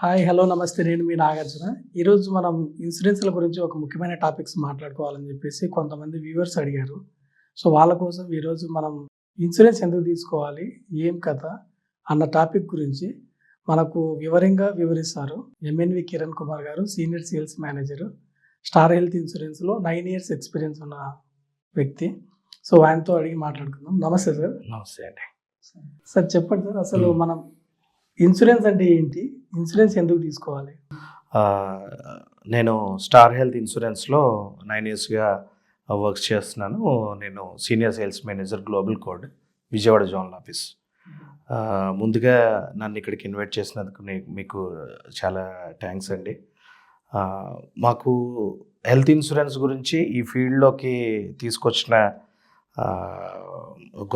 Hi. Hello. నమస్తే. నేను మీ నాగార్జున. ఈరోజు మనం ఇన్సూరెన్స్‌ల గురించి ఒక ముఖ్యమైన టాపిక్స్ మాట్లాడుకోవాలని జెప్పేసి కొంతమంది వ్యూవర్స్ అడిగారు. సో, వాళ్ళ కోసం ఈరోజు మనం ఇన్సూరెన్స్ ఎందుకు తీసుకోవాలి? ఏం కథ? అన్న టాపిక్ గురించి మనకు వివరంగా వివరిస్తారు. ఎంఎన్‌వి కిరణ్ కుమార్ గారు, senior sales manager, star health ఇన్సూరెన్స్‌లో 9 ఇయర్స్ ఎక్స్‌పీరియన్స్ ఉన్న వ్యక్తి. సో, ఆయనతో అడిగి మాట్లాడుకుందాం. నమస్తే సార్. నమస్తే అండి. సార్ చెప్పండి సార్. అసలు మనం ఇన్సూరెన్స్ అంటే ఏంటి? ఇన్సూరెన్స్ ఎందుకు తీసుకోవాలి? నేను స్టార్ హెల్త్ ఇన్సూరెన్స్‌లో 9 ఇయర్స్‌గా వర్క్ చేస్తున్నాను. నేను senior sales manager global code Vijayawada zonal office. ముందుగా నన్ను ఇక్కడికి ఇన్వైట్ చేసినందుకు మీకు చాలా థ్యాంక్స్ అండి. మాకు హెల్త్ ఇన్సూరెన్స్ గురించి ఈ ఫీల్డ్‌లోకి తీసుకొచ్చిన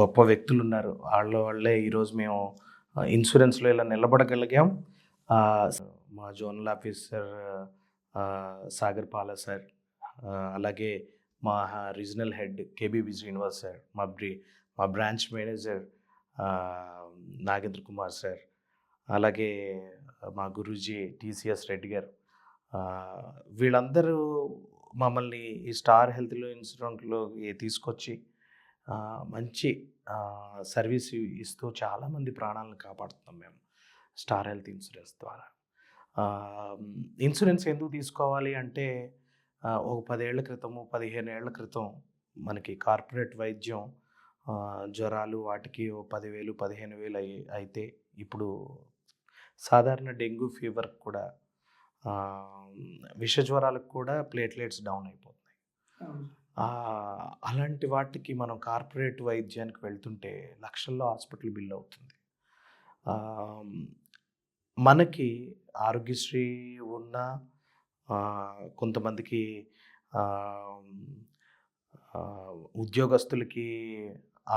గొప్ప వ్యక్తులు ఉన్నారు. వాళ్ళే ఈరోజు మేము ఇన్సూరెన్స్‌లో ఇలా నిలబడగలిగాం. మా zonal officer Sagar Pala sir, అలాగే మా regional head KBB Srinivas sir, మా branch manager Nagendra Kumar sir, అలాగే మా గురూజీ టీసీఎస్ రెడ్డి గారు, వీళ్ళందరూ మమ్మల్ని ఈ స్టార్ హెల్త్లో ఇన్సూరెన్స్లోకి తీసుకొచ్చి మంచి సర్వీస్ ఇస్తూ చాలామంది ప్రాణాలను కాపాడుతున్నాం మేము స్టార్ హెల్త్ ఇన్సూరెన్స్ ద్వారా. ఇన్సూరెన్స్ ఎందుకు తీసుకోవాలి అంటే ఒక 10 ఏళ్ల క్రితము 15 ఏళ్ల క్రితం మనకి కార్పొరేట్ వైద్యం జ్వరాలు వాటికి 10,000 15,000 అయితే ఇప్పుడు సాధారణ డెంగ్యూ ఫీవర్ కూడా విష జ్వరాలకు కూడా ప్లేట్లెట్స్ డౌన్ అయిపోతున్నాయి. అలాంటి వాటికి మనం కార్పొరేట్ వైద్యానికి వెళ్తుంటే లక్షల్లో హాస్పిటల్ బిల్ అవుతుంది. మనకి ఆరోగ్యశ్రీ ఉన్న కొంతమందికి ఉద్యోగస్తులకి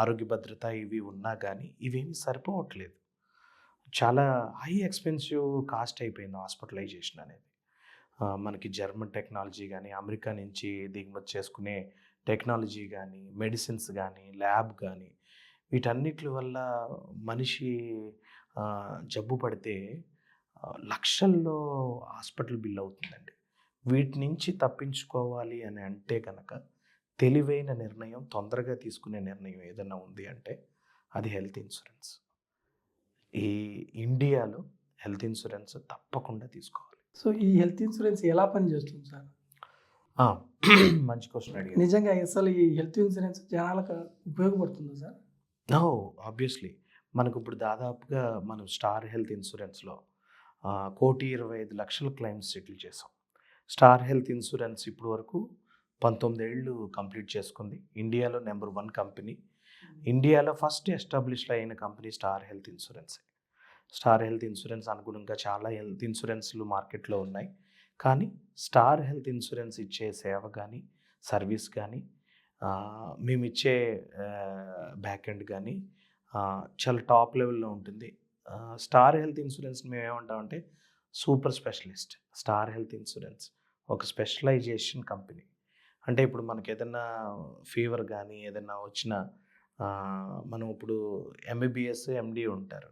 ఆరోగ్య భద్రత ఇవి ఉన్నా కానీ ఇవేమి సరిపోవట్లేదు. చాలా హై ఎక్స్పెన్సివ్ కాస్ట్ అయిపోయింది హాస్పిటలైజేషన్ అనేది. మనకి జర్మన్ టెక్నాలజీ కానీ, అమెరికా నుంచి దిగుమతి చేసుకునే టెక్నాలజీ కానీ, మెడిసిన్స్ కానీ, ల్యాబ్ కానీ, వీటన్నిటి వల్ల మనిషి జబ్బు పడితే లక్షల్లో హాస్పిటల్ బిల్ అవుతుందండి. వీటి నుంచి తప్పించుకోవాలి అని అంటే కనుక తెలివైన నిర్ణయం, తొందరగా తీసుకునే నిర్ణయం ఏదైనా ఉంది అంటే అది హెల్త్ ఇన్సూరెన్స్. ఈ ఇండియాలో హెల్త్ ఇన్సూరెన్స్ తప్పకుండా తీసుకోవాలి. సో, ఈ హెల్త్ ఇన్సూరెన్స్ ఎలా పనిచేస్తుంది సార్? మంచి క్వశ్చన్ అడిగారు. నిజంగా అసలు ఈ హెల్త్ ఇన్సూరెన్స్ జనాలకు ఉపయోగపడుతుందా సార్? ఆబ్వియస్లీ మనకు ఇప్పుడు దాదాపుగా మనం స్టార్ హెల్త్ ఇన్సూరెన్స్లో 1,25,00,000 క్లెయిమ్స్ సెటిల్ చేసాం. స్టార్ హెల్త్ ఇన్సూరెన్స్ ఇప్పుడు వరకు 19 ఏళ్ళు కంప్లీట్ చేసుకుంది. ఇండియాలో నెంబర్ 1 కంపెనీ. ఇండియాలో ఫస్ట్ ఎస్టాబ్లిష్ అయిన company star health insurance. Star health insurance అనుగుణంగా చాలా హెల్త్ ఇన్సూరెన్స్లు మార్కెట్లో ఉన్నాయి. కానీ స్టార్ హెల్త్ ఇన్సూరెన్స్ ఇచ్చే సేవ కానీ, సర్వీస్ కానీ, మేమిచ్చే బ్యాక్ ఎండ్ కానీ చాలా టాప్ లెవెల్లో ఉంటుంది. స్టార్ హెల్త్ ఇన్సూరెన్స్ మేము ఏమంటామంటే super specialist. Star health insurance ఒక స్పెషలైజేషన్ కంపెనీ. అంటే ఇప్పుడు మనకి ఏదైనా ఫీవర్ కానీ ఏదైనా వచ్చినా మనం ఇప్పుడు ఎంబీబీఎస్ ఎండి ఉంటారు.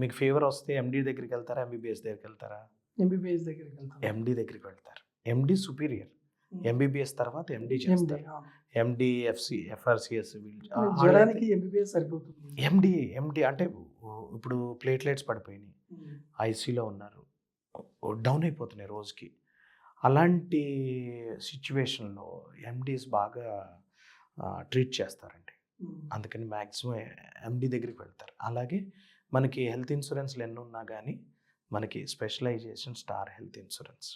మీకు ఫీవర్ వస్తే ఎండి దగ్గరికి వెళ్తారా, ఎంబీబీఎస్ దగ్గరికి వెళ్తారా? ఎంబీబీఎస్ దగ్గరికి వెళ్తారు. ఎండి దగ్గరికి వెళ్తారు. ఎండి సుపీరియర్. ఎంబీబీఎస్ తర్వాత ఎండి చేస్తారు. ఎండి ఎఫ్ఆర్సిఎస్ జ్వరానికి ఎంబీబీఎస్ సరిపోతుంది. ఎండి అంటే ఇప్పుడు ప్లేట్లెట్స్ పడిపోయినాయి, ఐసీలో ఉన్నారు, డౌన్ అయిపోతున్నాయి రోజుకి. అలాంటి సిచ్యువేషన్లో ఎండీస్ బాగా ట్రీట్ చేస్తారండి. అందుకని మ్యాక్సిమం ఎండి దగ్గరికి వెళ్తారు. అలాగే మనకి హెల్త్ ఇన్సూరెన్స్లు ఎన్ని ఉన్నా కానీ మనకి specialization Star health insurance.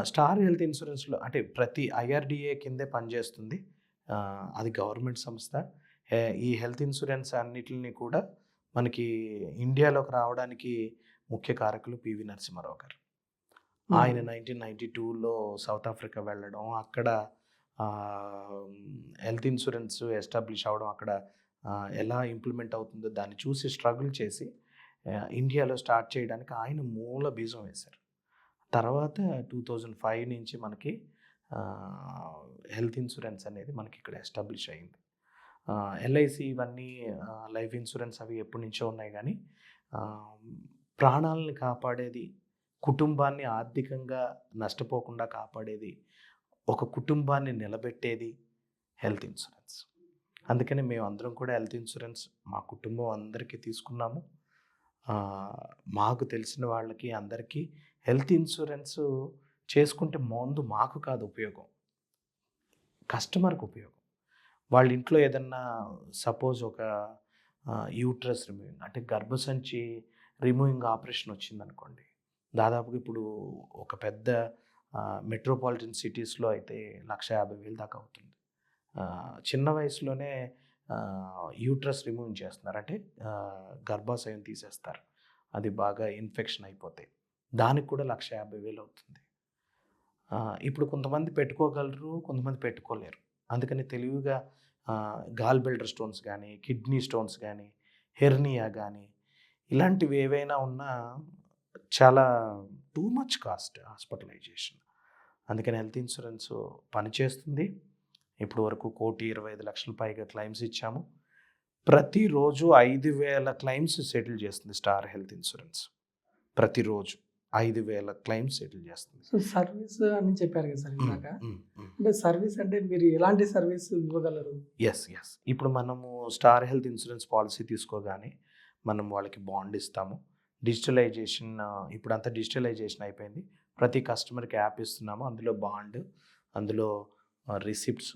Star Health ఇన్సూరెన్స్లో అంటే ప్రతి ఐఆర్డిఏ కిందే పనిచేస్తుంది. అది గవర్నమెంట్ సంస్థ. ఈ హెల్త్ ఇన్సూరెన్స్ అన్నిటిని కూడా మనకి ఇండియాలోకి రావడానికి ముఖ్య కారకులు పివి నరసింహారావు గారు. ఆయన 1992లో సౌత్ ఆఫ్రికా వెళ్ళడం, అక్కడ హెల్త్ ఇన్సూరెన్స్ ఎస్టాబ్లిష్ అవ్వడం, అక్కడ ఎలా ఇంప్లిమెంట్ అవుతుందో దాన్ని చూసి స్ట్రగుల్ చేసి ఇండియాలో స్టార్ట్ చేయడానికి ఆయన మూల బీజం వేశారు. తర్వాత 2005 నుంచి మనకి హెల్త్ ఇన్సూరెన్స్ అనేది మనకి ఇక్కడ ఎస్టాబ్లిష్ అయింది. ఎల్ఐసి ఇవన్నీ లైఫ్ ఇన్సూరెన్స్ అవి ఎప్పటి నుంచో ఉన్నాయి. కానీ ప్రాణాలను కాపాడేది కుటుంబాన్ని ఆర్థికంగా నష్టపోకుండా కాపాడేది, ఒక కుటుంబాన్ని నిలబెట్టేది హెల్త్ ఇన్సూరెన్స్. అందుకని మేము అందరం కూడా హెల్త్ ఇన్సూరెన్స్ మా కుటుంబం అందరికీ తీసుకున్నాము. మాకు తెలిసిన వాళ్ళకి అందరికీ హెల్త్ ఇన్సూరెన్స్ చేసుకుంటే ముందు మాకు కాదు ఉపయోగం, కస్టమర్కి ఉపయోగం. వాళ్ళ ఇంట్లో ఏదన్నా సపోజ్ ఒక యూట్రస్ రిమూవింగ్ అంటే గర్భసంచి రిమూవింగ్ ఆపరేషన్ వచ్చిందనుకోండి, దాదాపుగా ఇప్పుడు ఒక పెద్ద మెట్రోపాలిటన్ సిటీస్లో అయితే 1,50,000 దాకా అవుతుంది. చిన్న వయసులోనే యూట్రస్ రిమూవ్ చేస్తున్నారు, అంటే గర్భాశయం తీసేస్తారు, అది బాగా ఇన్ఫెక్షన్ అయిపోతాయి, దానికి కూడా 1,50,000 అవుతుంది. ఇప్పుడు కొంతమంది పెట్టుకోగలరు, కొంతమంది పెట్టుకోలేరు. అందుకని తెలివిగా గాల్ బెల్డర్ స్టోన్స్ కానీ, కిడ్నీ స్టోన్స్ కానీ, హెర్నియా కానీ, ఇలాంటివి ఏవైనా ఉన్నా చాలా టూ మచ్ కాస్ట్ హాస్పిటలైజేషన్. అందుకని హెల్త్ ఇన్సూరెన్స్ పనిచేస్తుంది. ఇప్పుడు వరకు 1,25,00,000 పైగా క్లైమ్స్ ఇచ్చాము. ప్రతిరోజు 5,000 క్లైమ్స్ సెటిల్ చేస్తుంది స్టార్ హెల్త్ ఇన్సూరెన్స్. ప్రతిరోజు 5,000 క్లైమ్స్ సెటిల్ చేస్తుంది. సో సర్వీస్ అని చెప్పారు కదా సార్ ఇందాక, అంటే సర్వీస్ అంటే మీరు ఎలాంటి సర్వీస్ ఇవ్వగలరు? ఎస్ ఇప్పుడు మనము స్టార్ హెల్త్ ఇన్సూరెన్స్ పాలసీ తీసుకోగానే మనం వాళ్ళకి బాండ్ ఇస్తాము. డిజిటలైజేషన్ ఇప్పుడు అంతా డిజిటలైజేషన్ అయిపోయింది. ప్రతి కస్టమర్కి యాప్ ఇస్తున్నాము, అందులో బాండ్, అందులో రిసిప్ట్స్,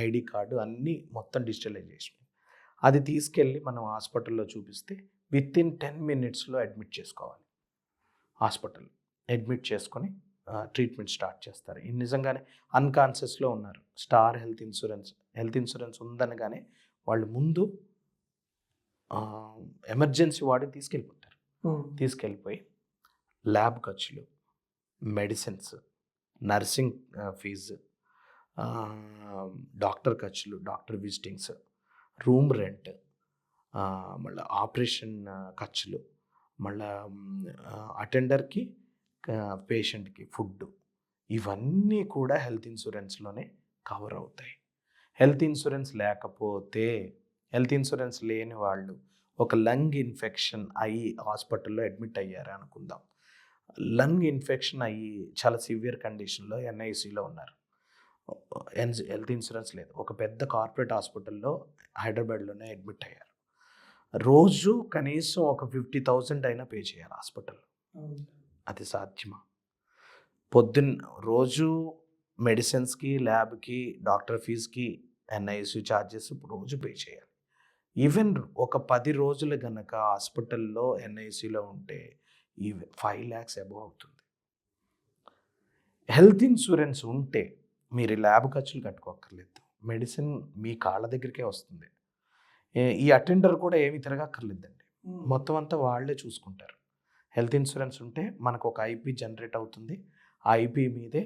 ఐడి కార్డు అన్నీ మొత్తం డిజిటలైజేషన్. అది తీసుకెళ్ళి మనం హాస్పిటల్లో చూపిస్తే వితిన్ 10 minutesలో అడ్మిట్ చేసుకోవాలి. హాస్పిటల్ అడ్మిట్ చేసుకొని ట్రీట్మెంట్ స్టార్ట్ చేస్తారు. నిజంగానే అన్కాన్షియస్లో ఉన్నారు, స్టార్ హెల్త్ ఇన్సూరెన్స్ ఉందనగానే వాళ్ళు ముందు ఎమర్జెన్సీ వార్డుకి తీసుకెళ్ళిపోయి ల్యాబ్ ఖర్చులు, మెడిసిన్స్, నర్సింగ్ ఫీజు, డాక్టర్ ఖర్చులు, డాక్టర్ విజిటింగ్స్, రూమ్ రెంట్, మళ్ళీ ఆపరేషన్ ఖర్చులు, మళ్ళీ అటెండర్కి, పేషెంట్కి ఫుడ్, ఇవన్నీ కూడా హెల్త్ ఇన్సూరెన్స్లోనే కవర్ అవుతాయి. హెల్త్ ఇన్సూరెన్స్ లేని వాళ్ళు ఒక లంగ్ ఇన్ఫెక్షన్ అయ్యి హాస్పిటల్లో అడ్మిట్ అయ్యారు అనుకుందాం. లంగ్ ఇన్ఫెక్షన్ అయ్యి చాలా సివియర్ కండిషన్లో NICలో ఉన్నారు, హెల్త్ ఇన్సూరెన్స్ లేదు, ఒక పెద్ద కార్పొరేట్ హాస్పిటల్లో హైదరాబాద్లోనే అడ్మిట్ అయ్యారు. రోజు కనీసం ఒక 50,000 అయినా పే చేయాలి హాస్పిటల్లో. అది సాధ్యమా? రోజు మెడిసిన్స్కి, ల్యాబ్కి, డాక్టర్ ఫీజుకి, NIC ఛార్జెస్ రోజు పే చేయాలి. ఈవెన్ ఒక 10 రోజులు కనుక హాస్పిటల్లో NICలో ఉంటే 5 lakhs అబోవ్ అవుతుంది. హెల్త్ ఇన్సూరెన్స్ ఉంటే మీరు ల్యాబ్ ఖర్చులు కట్టుకోక్కర్లేదు, మెడిసిన్ మీ కాళ్ళ దగ్గరికే వస్తుంది. ఈ అటెండర్ కూడా ఏమీ తిరగక్కర్లేదండి, మొత్తం అంతా వాళ్ళే చూసుకుంటారు. హెల్త్ ఇన్సూరెన్స్ ఉంటే మనకు ఒక IP జనరేట్ అవుతుంది, ఆ IP మీదే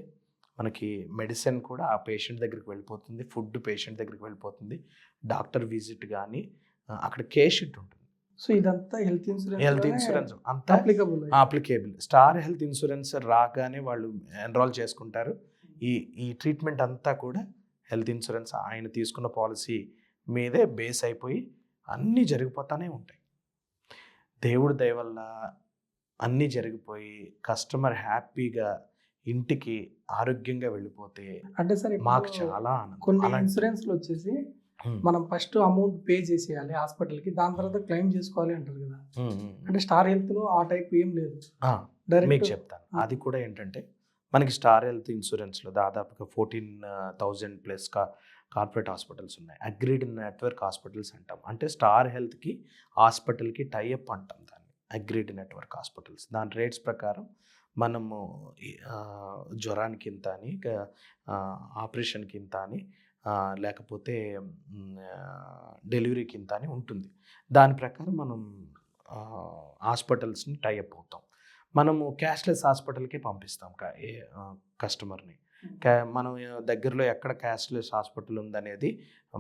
మనకి మెడిసిన్ కూడా ఆ పేషెంట్ దగ్గరికి వెళ్ళిపోతుంది, ఫుడ్ పేషెంట్ దగ్గరికి వెళ్ళిపోతుంది, డాక్టర్ విజిట్ కానీ అక్కడ కేర్ షీట్ ఉంటుంది. సో ఇదంతా హెల్త్ ఇన్సూరెన్స్ అంతా అప్లికేబుల్. స్టార్ హెల్త్ ఇన్సూరెన్స్ రాగానే వాళ్ళు ఎన్రోల్ చేసుకుంటారు. ఈ ట్రీట్మెంట్ అంతా కూడా హెల్త్ ఇన్సూరెన్స్ ఆయన తీసుకున్న పాలసీ మీదే బేస్ అయిపోయి అన్నీ జరిగిపోతూనే ఉంటాయి. దేవుడి దయ వల్ల అన్నీ జరిగిపోయి కస్టమర్ హ్యాపీగా ఇంటికి ఆరోగ్యంగా వెళ్ళిపోతే అంటే సార్ మాకు చాలా ఆనందం. కొన్ని ఇన్సూరెన్స్లు వచ్చేసి మనం ఫస్ట్ అమౌంట్ పే చేసేయాలి హాస్పిటల్కి, దాని తర్వాత క్లెయిమ్ చేసుకోవాలి అంటారు కదా. అంటే స్టార్ హెల్త్లో ఆ టైప్ ఏం లేదు. మీకు చెప్తాను, అది కూడా ఏంటంటే మనకి స్టార్ హెల్త్ ఇన్సూరెన్స్లో దాదాపుగా 14,000 ప్లస్ కార్పొరేట్ హాస్పిటల్స్ ఉన్నాయి. అగ్రీడ్ నెట్వర్క్ హాస్పిటల్స్ అంటాం, అంటే స్టార్ హెల్త్కి హాస్పిటల్కి టైఅప్ అంటాం దాన్ని, అగ్రీడ్ నెట్వర్క్ హాస్పిటల్స్. దాని రేట్స్ ప్రకారం మనము జ్వరానికి ఇంత అని, ఆపరేషన్కి ఇంత అని, లేకపోతే డెలివరీకి ఇంత అని ఉంటుంది. దాని ప్రకారం మనం హాస్పిటల్స్ని టైఅప్ అవుతాం. మనము క్యాష్లెస్ హాస్పిటల్కి పంపిస్తాం కస్టమర్ని. మనం దగ్గరలో ఎక్కడ క్యాష్లెస్ హాస్పిటల్ ఉందనేది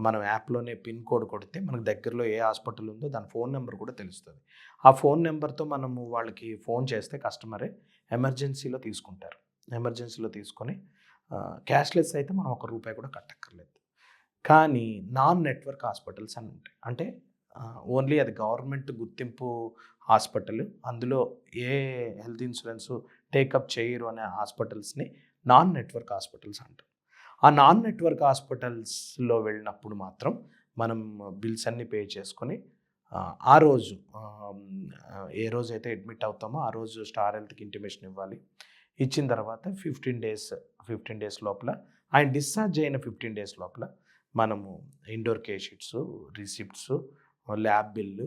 మనం యాప్లోనే పిన్ కోడ్ కొడితే మనకు దగ్గరలో ఏ హాస్పిటల్ ఉందో దాని ఫోన్ నెంబర్ కూడా తెలుస్తుంది. ఆ ఫోన్ నెంబర్తో మనము వాళ్ళకి ఫోన్ చేస్తే కస్టమరే ఎమర్జెన్సీలో తీసుకుంటారు. ఎమర్జెన్సీలో తీసుకొని క్యాష్లెస్ అయితే మనం ₹1 కూడా కట్టక్కర్లేదు. కానీ నాన్ నెట్వర్క్ హాస్పిటల్స్ అని ఉంటాయి, అంటే ఓన్లీ అది గవర్నమెంట్ గుర్తింపు హాస్పిటల్, అందులో ఏ హెల్త్ ఇన్సూరెన్స్ టేకప్ చేయరు అనే హాస్పిటల్స్ని నాన్ నెట్వర్క్ హాస్పిటల్స్ అంటారు. ఆ నాన్ నెట్వర్క్ హాస్పిటల్స్లో వెళ్ళినప్పుడు మాత్రం మనం బిల్స్ అన్నీ పే చేసుకొని ఆ రోజు ఏ రోజు అయితే అడ్మిట్ అవుతామో ఆ రోజు స్టార్ హెల్త్కి ఇంటిమేషన్ ఇవ్వాలి. ఇచ్చిన తర్వాత 15 డేస్ లోపల ఆయన డిశ్చార్జ్ అయిన 15 డేస్ లోపల మనము indoor care sheets, receipts, lab bill,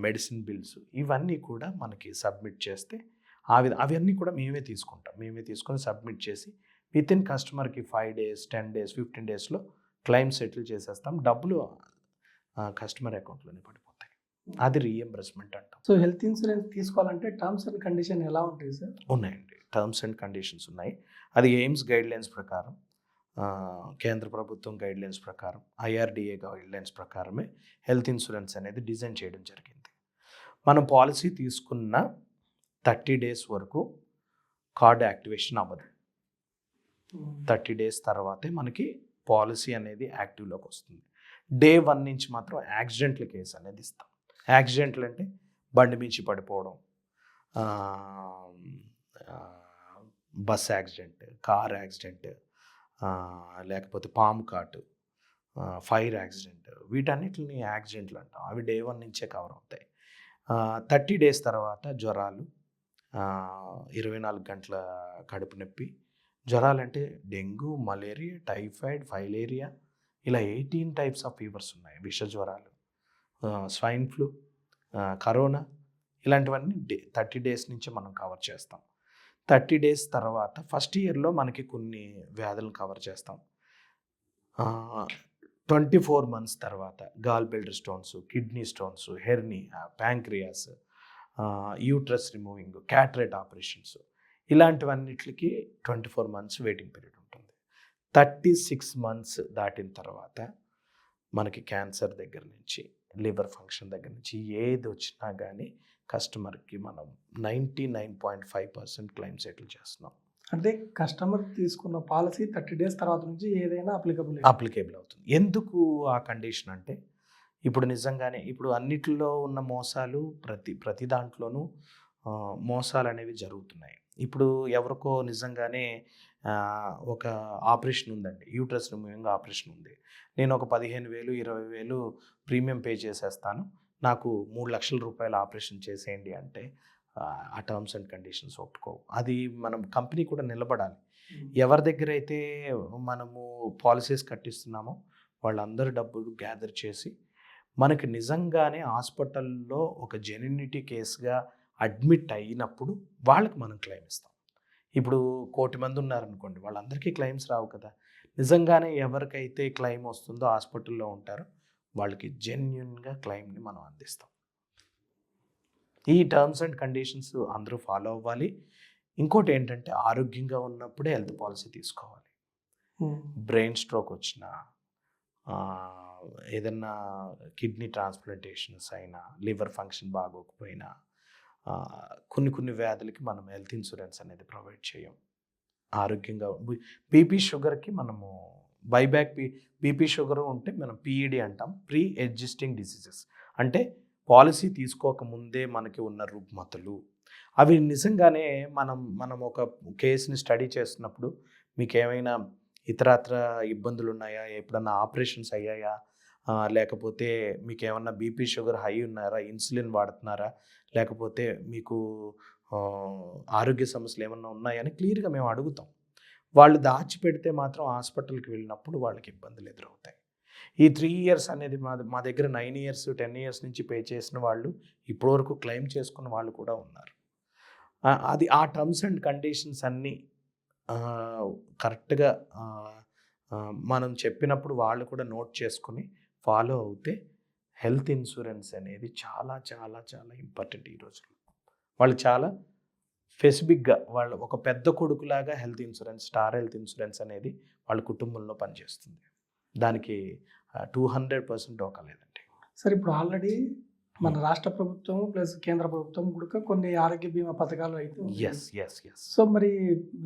medicine bills ఇవన్నీ కూడా మనకి సబ్మిట్ చేస్తే అవన్నీ కూడా మేమే తీసుకుంటాం. మేమే తీసుకొని సబ్మిట్ చేసి వితిన్ కస్టమర్కి 5 డేస్, 10 డేస్, 15 డేస్లో క్లెయిమ్ సెటిల్ చేసేస్తాం. డబ్బులు కస్టమర్ అకౌంట్లోనే పడిపోతాయి. అది రీఎంబర్స్మెంట్ అంటాం. సో హెల్త్ ఇన్సూరెన్స్ తీసుకోవాలంటే టర్మ్స్ అండ్ కండిషన్ ఎలా ఉంటాయి సార్? ఉన్నాయండి, టర్మ్స్ అండ్ కండిషన్స్ ఉన్నాయి. అది ఎయిమ్స్ గైడ్లైన్స్ ప్రకారం, కేంద్ర ప్రభుత్వం గైడ్లైన్స్ ప్రకారం, IRDA గైడ్లైన్స్ ప్రకారమే హెల్త్ ఇన్సూరెన్స్ అనేది డిజైన్ చేయడం జరిగింది. మనం పాలసీ తీసుకున్న 30 డేస్ వరకు కార్డ్ యాక్టివేషన్ అవ్వదు. 30 డేస్ తర్వాతే మనకి పాలసీ అనేది యాక్టివ్లోకి వస్తుంది. డే 1 నుంచి మాత్రం యాక్సిడెంట్ల కేసు అనేది ఇస్తాం. యాక్సిడెంట్లు అంటే బండి మించి పడిపోవడం, బస్ యాక్సిడెంట్, కార్ యాక్సిడెంట్, లేకపోతే పాము కాటు, ఫైర్ యాక్సిడెంట్, వీటన్నిటిని యాక్సిడెంట్లు అంటాం. అవి డే 1 నుంచే కవర్ అవుతాయి. 30 డేస్ తర్వాత జ్వరాలు, 24 గంటల కడుపు నొప్పి, జ్వరాలంటే డెంగ్యూ, మలేరియా, టైఫాయిడ్, ఫైలేరియా, ఇలా 18 టైప్స్ ఆఫ్ ఫీవర్స్ ఉన్నాయి. విష జ్వరాలు, స్వైన్ ఫ్లూ, కరోనా, ఇలాంటివన్నీ 30 డేస్ నుంచి మనం కవర్ చేస్తాం. 30 డేస్ తర్వాత ఫస్ట్ ఇయర్లో మనకి కొన్ని వ్యాధులను కవర్ చేస్తాం. 24 months తర్వాత gall bladder stones, kidney stones, hernia, pancreas, uterus removing, cataract operations, ఇలాంటివన్నిటికి 24 months వెయిటింగ్ పీరియడ్ ఉంటుంది. 36 months దాటిన తర్వాత మనకి క్యాన్సర్ దగ్గర నుంచి, లివర్ ఫంక్షన్ దగ్గర నుంచి ఏది వచ్చినా కానీ కస్టమర్కి మనం 99.5% క్లెయిమ్ సెటిల్ చేస్తున్నాం. అంటే కస్టమర్ తీసుకున్న పాలసీ 30 డేస్ తర్వాత నుంచి ఏదైనా అప్లికేబుల్ అవుతుంది. ఎందుకు ఆ కండిషన్ అంటే, ఇప్పుడు నిజంగానే ఇప్పుడు అన్నిటిలో ఉన్న మోసాలు ప్రతి దాంట్లోనూ మోసాలు అనేవి జరుగుతున్నాయి. ఇప్పుడు ఎవరికో నిజంగానే ఒక ఆపరేషన్ ఉందండి, యూట్రస్ రిమూవింగ్ ఆపరేషన్ ఉంది. నేను ఒక 15,000, 20,000 ప్రీమియం పే చేసేస్తాను, నాకు 3 లక్షల రూపాయల ఆపరేషన్ చేసేయండి అంటే ఆ టర్మ్స్ అండ్ కండిషన్స్ ఒప్పుకోవు. అది మనం కంపెనీ కూడా నిలబడాలి. ఎవరి దగ్గర అయితే మనము పాలసీస్ కట్టిస్తున్నామో వాళ్ళందరూ డబ్బులు గ్యాదర్ చేసి మనకి నిజంగానే హాస్పిటల్లో ఒక జెన్యూనిటీ కేసుగా అడ్మిట్ అయినప్పుడు వాళ్ళకి మనం క్లెయిమ్ ఇస్తాం. ఇప్పుడు 1,000,000 మంది ఉన్నారనుకోండి, వాళ్ళందరికీ క్లెయిమ్స్ రావు కదా. నిజంగానే ఎవరికైతే క్లెయిమ్ వస్తుందో హాస్పిటల్లో ఉంటారో వాళ్ళకి జెన్యున్గా క్లెయిమ్ని మనం అందిస్తాం. ఈ టర్మ్స్ అండ్ కండిషన్స్ అందరూ ఫాలో అవ్వాలి. ఇంకోటి ఏంటంటే, ఆరోగ్యంగా ఉన్నప్పుడే హెల్త్ పాలసీ తీసుకోవాలి. బ్రెయిన్ స్ట్రోక్ వచ్చినా, ఏదన్నా కిడ్నీ ట్రాన్స్ప్లాంటేషన్స్ అయినా, లివర్ ఫంక్షన్ బాగోకపోయినా, కొన్ని వ్యాధులకి మనం హెల్త్ ఇన్సూరెన్స్ అనేది ప్రొవైడ్ చేయం. ఆరోగ్యంగా బీపీ షుగర్కి మనము బైబ్యాక్, బీపీ షుగర్ ఉంటే మనం PED అంటాం, ప్రీ ఎగ్జిస్టింగ్ డిసీజెస్. అంటే పాలసీ తీసుకోకముందే మనకి ఉన్న రుగ్మతలు, అవి నిజంగానే మనం ఒక కేసుని స్టడీ చేస్తున్నప్పుడు మీకు ఏమైనా ఇతరత్ర ఇబ్బందులు ఉన్నాయా, ఎప్పుడన్నా ఆపరేషన్స్ అయ్యాయా, లేకపోతే మీకు ఏమన్నా బీపీ షుగర్ హై ఉన్నారా, ఇన్సులిన్ వాడుతున్నారా, లేకపోతే మీకు ఆరోగ్య సమస్యలు ఏమన్నా ఉన్నాయని క్లియర్గా మేము అడుగుతాం. వాళ్ళు దాచిపెడితే మాత్రం హాస్పిటల్కి వెళ్ళినప్పుడు వాళ్ళకి ఇబ్బందులు ఎదురవుతాయి. ఈ 3 years అనేది మా దగ్గర 9 years, 10 years నుంచి పే చేసిన వాళ్ళు ఇప్పటివరకు క్లెయిమ్ చేసుకున్న వాళ్ళు కూడా ఉన్నారు. అది ఆ టర్మ్స్ అండ్ కండిషన్స్ అన్నీ కరెక్ట్గా మనం చెప్పినప్పుడు వాళ్ళు కూడా నోట్ చేసుకుని ఫాలో అవుతే హెల్త్ ఇన్సూరెన్స్ అనేది చాలా చాలా చాలా ఇంపార్టెంట్. ఈ రోజుల్లో వాళ్ళు చాలా స్పెసిఫిక్గా వాళ్ళ ఒక పెద్ద కొడుకులాగా health insurance, star health insurance అనేది వాళ్ళ కుటుంబంలో పనిచేస్తుంది. దానికి 200% డోకలేదండి. సార్, ఇప్పుడు ఆల్రెడీ మన రాష్ట్ర ప్రభుత్వం ప్లస్ కేంద్ర ప్రభుత్వం కూడా కొన్ని ఆరోగ్య బీమా పథకాలు అయితే ఎస్. సో మరి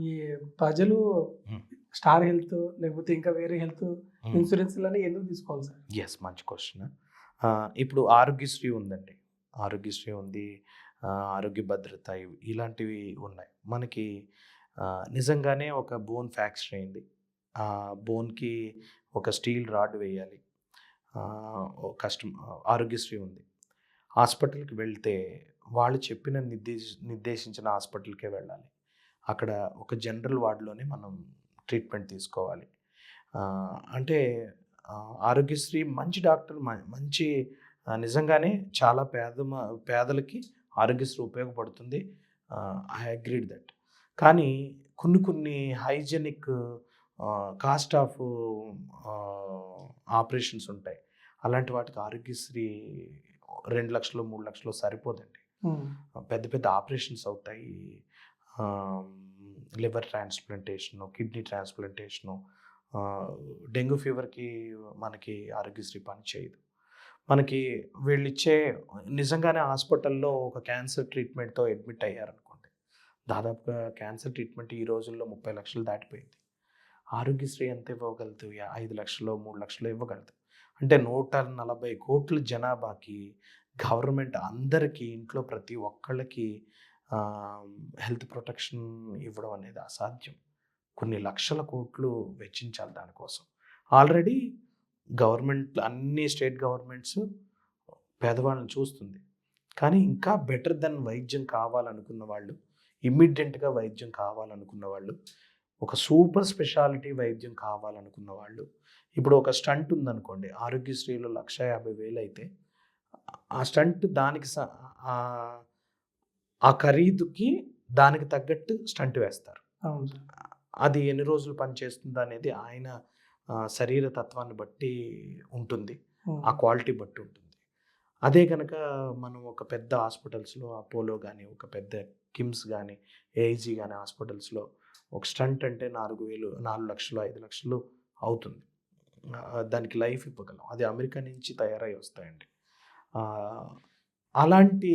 ఈ ప్రజలు స్టార్ హెల్త్ లేకపోతే ఇంకా వేరే హెల్త్ ఇన్సూరెన్స్లని ఎందుకు తీసుకోవాలి సార్? మంచి క్వశ్చన్. ఇప్పుడు ఆరోగ్యశ్రీ ఉందండి. ఆరోగ్యశ్రీ ఉంది. ఆరోగ్య భద్రత ఇలాంటివి ఉన్నాయి. మనకి నిజంగానే ఒక బోన్ ఫ్రాక్చర్ అయింది. ఆ బోన్‌కి ఒక స్టీల్ రాడ్ వేయాలి. కష్టం. ఆరోగ్యశ్రీ ఉంది. హాస్పిటల్‌కి వెళ్తే వాళ్ళు చెప్పిన నిర్దేశించిన హాస్పిటల్‌కే వెళ్ళాలి. అక్కడ ఒక జనరల్ వార్డ్‌లోనే మనం ట్రీట్మెంట్ తీసుకోవాలి. అంటే ఆరోగ్యశ్రీ మంచి డాక్టర్ మంచి నిజంగానే చాలా పేదలకి ఆరోగ్యశ్రీ ఉపయోగపడుతుంది. I agreed that. కానీ కొన్ని హైజెనిక్ కాస్ట్ ఆఫ్ ఆపరేషన్స్ ఉంటాయి. అలాంటి వాటికి ఆరోగ్యశ్రీ 2,00,000, 3,00,000 సరిపోదండి. పెద్ద ఆపరేషన్స్ అవుతాయి. Liver transplantation, kidney transplantation, dengue ఫీవర్‌కి మనకి ఆరోగ్యశ్రీ పని చేయదు. మనకి వీళ్ళిచ్చే నిజంగానే హాస్పిటల్‌లో ఒక క్యాన్సర్ ట్రీట్మెంట్‌తో అడ్మిట్ అయ్యారనుకోండి. దాదాపుగా క్యాన్సర్ ట్రీట్మెంట్ ఈ రోజుల్లో 30,00,000 దాటిపోయింది. ఆరోగ్యశ్రీ ఎంత ఇవ్వగలదు? 5,00,000, 3,00,000 ఇవ్వగలదు. అంటే 140,00,00,000 జనాభాకి గవర్నమెంట్ అందరికీ ఇంట్లో ప్రతి ఒక్కళ్ళకి హెల్త్ ప్రొటెక్షన్ ఇవ్వడం అనేది అసాధ్యం. కొన్ని లక్షల కోట్లు వెచ్చించాలి దానికోసం. ఆల్రెడీ గవర్నమెంట్ అన్ని స్టేట్ గవర్నమెంట్స్ పేదవాళ్ళని చూస్తుంది. కానీ ఇంకా బెటర్ దెన్ వైద్యం కావాలనుకున్న వాళ్ళు, ఇమ్మీడియట్‌గా వైద్యం కావాలనుకున్న వాళ్ళు, ఒక సూపర్ స్పెషాలిటీ వైద్యం కావాలనుకున్న వాళ్ళు, ఇప్పుడు ఒక స్టంట్ ఉందనుకోండి, ఆరోగ్యశ్రీలో 1,50,000 అయితే ఆ స్టంట్ దానికి ఆ ఖరీదుకి దానికి తగ్గట్టు స్టంట్ వేస్తారు. అవును సార్. అది ఎన్ని రోజులు పనిచేస్తుంది అనేది ఆయన శరీర తత్వాన్ని బట్టి ఉంటుంది. ఆ క్వాలిటీ బట్టి ఉంటుంది. అదే కనుక మనం ఒక పెద్ద హాస్పిటల్స్‌లో అపోలో గానీ, ఒక పెద్ద కిమ్స్ గానీ, ఏఐజీ గానీ హాస్పిటల్స్‌లో ఒక స్టంట్ అంటే 4,000, 4,00,000, 5,00,000 అవుతుంది. దానికి లైఫ్ ఇవ్వగలం. అది అమెరికా నుంచి తయారై వస్తాయండి. అలాంటి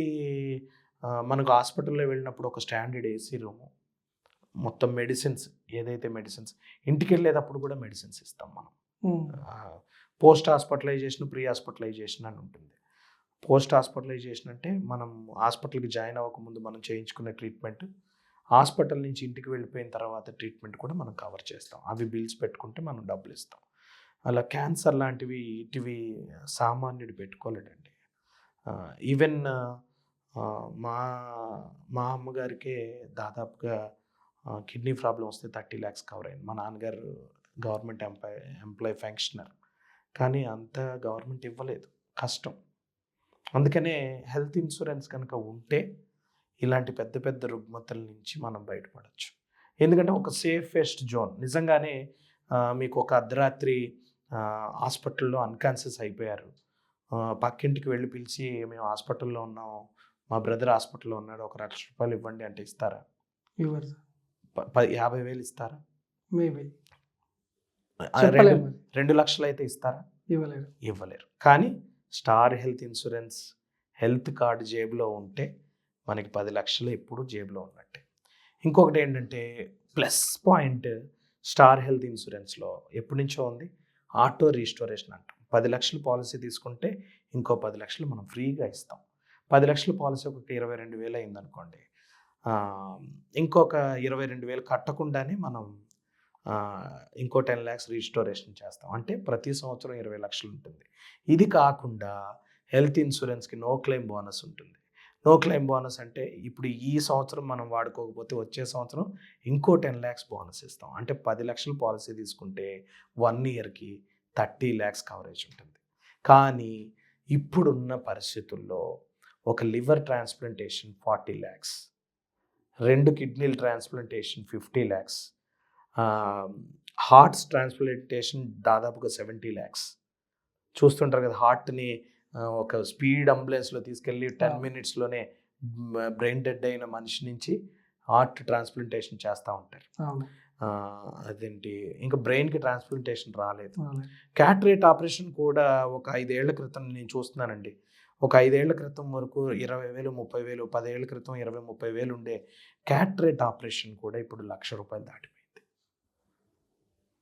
మనకు హాస్పిటల్‌లో వెళ్ళినప్పుడు ఒక స్టాండర్డ్ ఏసీ రూము, మొత్తం మెడిసిన్స్ ఏదైతే మెడిసిన్స్ ఇంటికెళ్ళేటప్పుడు కూడా మెడిసిన్స్ ఇస్తాం మనం. పోస్ట్ హాస్పిటలైజేషన్, ప్రీ హాస్పిటలైజేషన్ అని ఉంటుంది. పోస్ట్ హాస్పిటలైజేషన్ అంటే మనం హాస్పిటల్‌కి జాయిన్ అవ్వకముందు మనం చేయించుకునే ట్రీట్మెంట్, హాస్పిటల్ నుంచి ఇంటికి వెళ్ళిపోయిన తర్వాత ట్రీట్మెంట్ కూడా మనం కవర్ చేస్తాం. అవి బిల్స్ పెట్టుకుంటే మనం డబ్బులు ఇస్తాం. అలా క్యాన్సర్ లాంటివి ఇటివి సామాన్యుడు పెట్టుకోలేడండి. ఈవెన్ మా మా అమ్మగారికే దాదాపుగా కిడ్నీ ప్రాబ్లం వస్తే 30,00,000 కవర్ అయింది. మా నాన్నగారు గవర్నమెంట్ ఎంప్లాయీ ఫంక్షనర్. కానీ అంత గవర్నమెంట్ ఇవ్వలేదు. కష్టం. అందుకనే హెల్త్ ఇన్సూరెన్స్ కనుక ఉంటే ఇలాంటి పెద్ద రుగ్మతల నుంచి మనం బయటపడవచ్చు. ఎందుకంటే ఒక సేఫెస్ట్ జోన్. నిజంగానే మీకు ఒక అర్ధరాత్రి హాస్పిటల్‌లో అన్‌కాన్షియస్ అయిపోయారు. పక్కింటికి వెళ్ళి పిలిచి మేము హాస్పిటల్‌లో ఉన్నాం, మా బ్రదర్ హాస్పిటల్‌లో ఉన్నాడు, ఒక ₹1,00,000 ఇవ్వండి అంటే ఇస్తారా? ఇవ్వరు సార్. 50,000 ఇస్తారా? మేబీ. 2,00,000 అయితే ఇస్తారా? ఇవ్వలేరు. కానీ star health insurance health card జేబులో ఉంటే మనకి 10,00,000 ఎప్పుడు జేబులో ఉన్నట్టే. ఇంకొకటి ఏంటంటే ప్లస్ పాయింట్ స్టార్ హెల్త్ ఇన్సూరెన్స్‌లో ఎప్పటి నుంచో ఉంది, ఆటో రీస్టోరేషన్ అంటాం. 10,00,000 పాలసీ తీసుకుంటే ఇంకో 10,00,000 మనం ఫ్రీగా ఇస్తాం. 10,00,000 పాలసీ ఒక 22,000 అయిందనుకోండి, ఇంకొక 22,000 కట్టకుండానే మనం ఇంకో 10,00,000 రీస్టోరేషన్ చేస్తాం. అంటే ప్రతి సంవత్సరం 20,00,000 ఉంటుంది. ఇది కాకుండా హెల్త్ ఇన్సూరెన్స్‌కి నో క్లెయిమ్ బోనస్ ఉంటుంది. నో క్లెయిమ్ బోనస్ అంటే ఇప్పుడు ఈ సంవత్సరం మనం వాడుకోకపోతే వచ్చే సంవత్సరం ఇంకో 10,00,000 బోనస్ ఇస్తాం. అంటే 10,00,000 పాలసీ తీసుకుంటే 1 ఇయర్‌కి 30,00,000 కవరేజ్ ఉంటుంది. కానీ ఇప్పుడున్న పరిస్థితుల్లో ఒక లివర్ ట్రాన్స్‌ప్లాంటేషన్ 40,00,000, 2 కిడ్నీల ట్రాన్స్‌ప్లాంటేషన్ 50,00,000, హార్ట్స్ ట్రాన్స్‌ప్లాంటేషన్ దాదాపుగా 70,00,000. చూస్తుంటారు కదా, హార్ట్‌ని ఒక స్పీడ్ అంబులెన్స్‌లో తీసుకెళ్ళి 10 మినిట్స్‌లోనే బ్రెయిన్ డెడ్ అయిన మనిషి నుంచి హార్ట్ ట్రాన్స్‌ప్లాంటేషన్ చేస్తూ ఉంటారు. అదేంటి ఇంకా బ్రెయిన్‌కి ట్రాన్స్‌ప్లాంటేషన్ రాలేదు. క్యాటరేట్ ఆపరేషన్ కూడా ఒక 5 ఏళ్ల క్రితం నేను చూస్తున్నానండి. ఒక 5 ఏళ్ల క్రితం వరకు 20,000, 30,000, 10 ఏళ్ల క్రితం 20,000, 30,000 ఉండే క్యాటరేట్ ఆపరేషన్ కూడా ఇప్పుడు ₹1,00,000 దాటిపోయింది.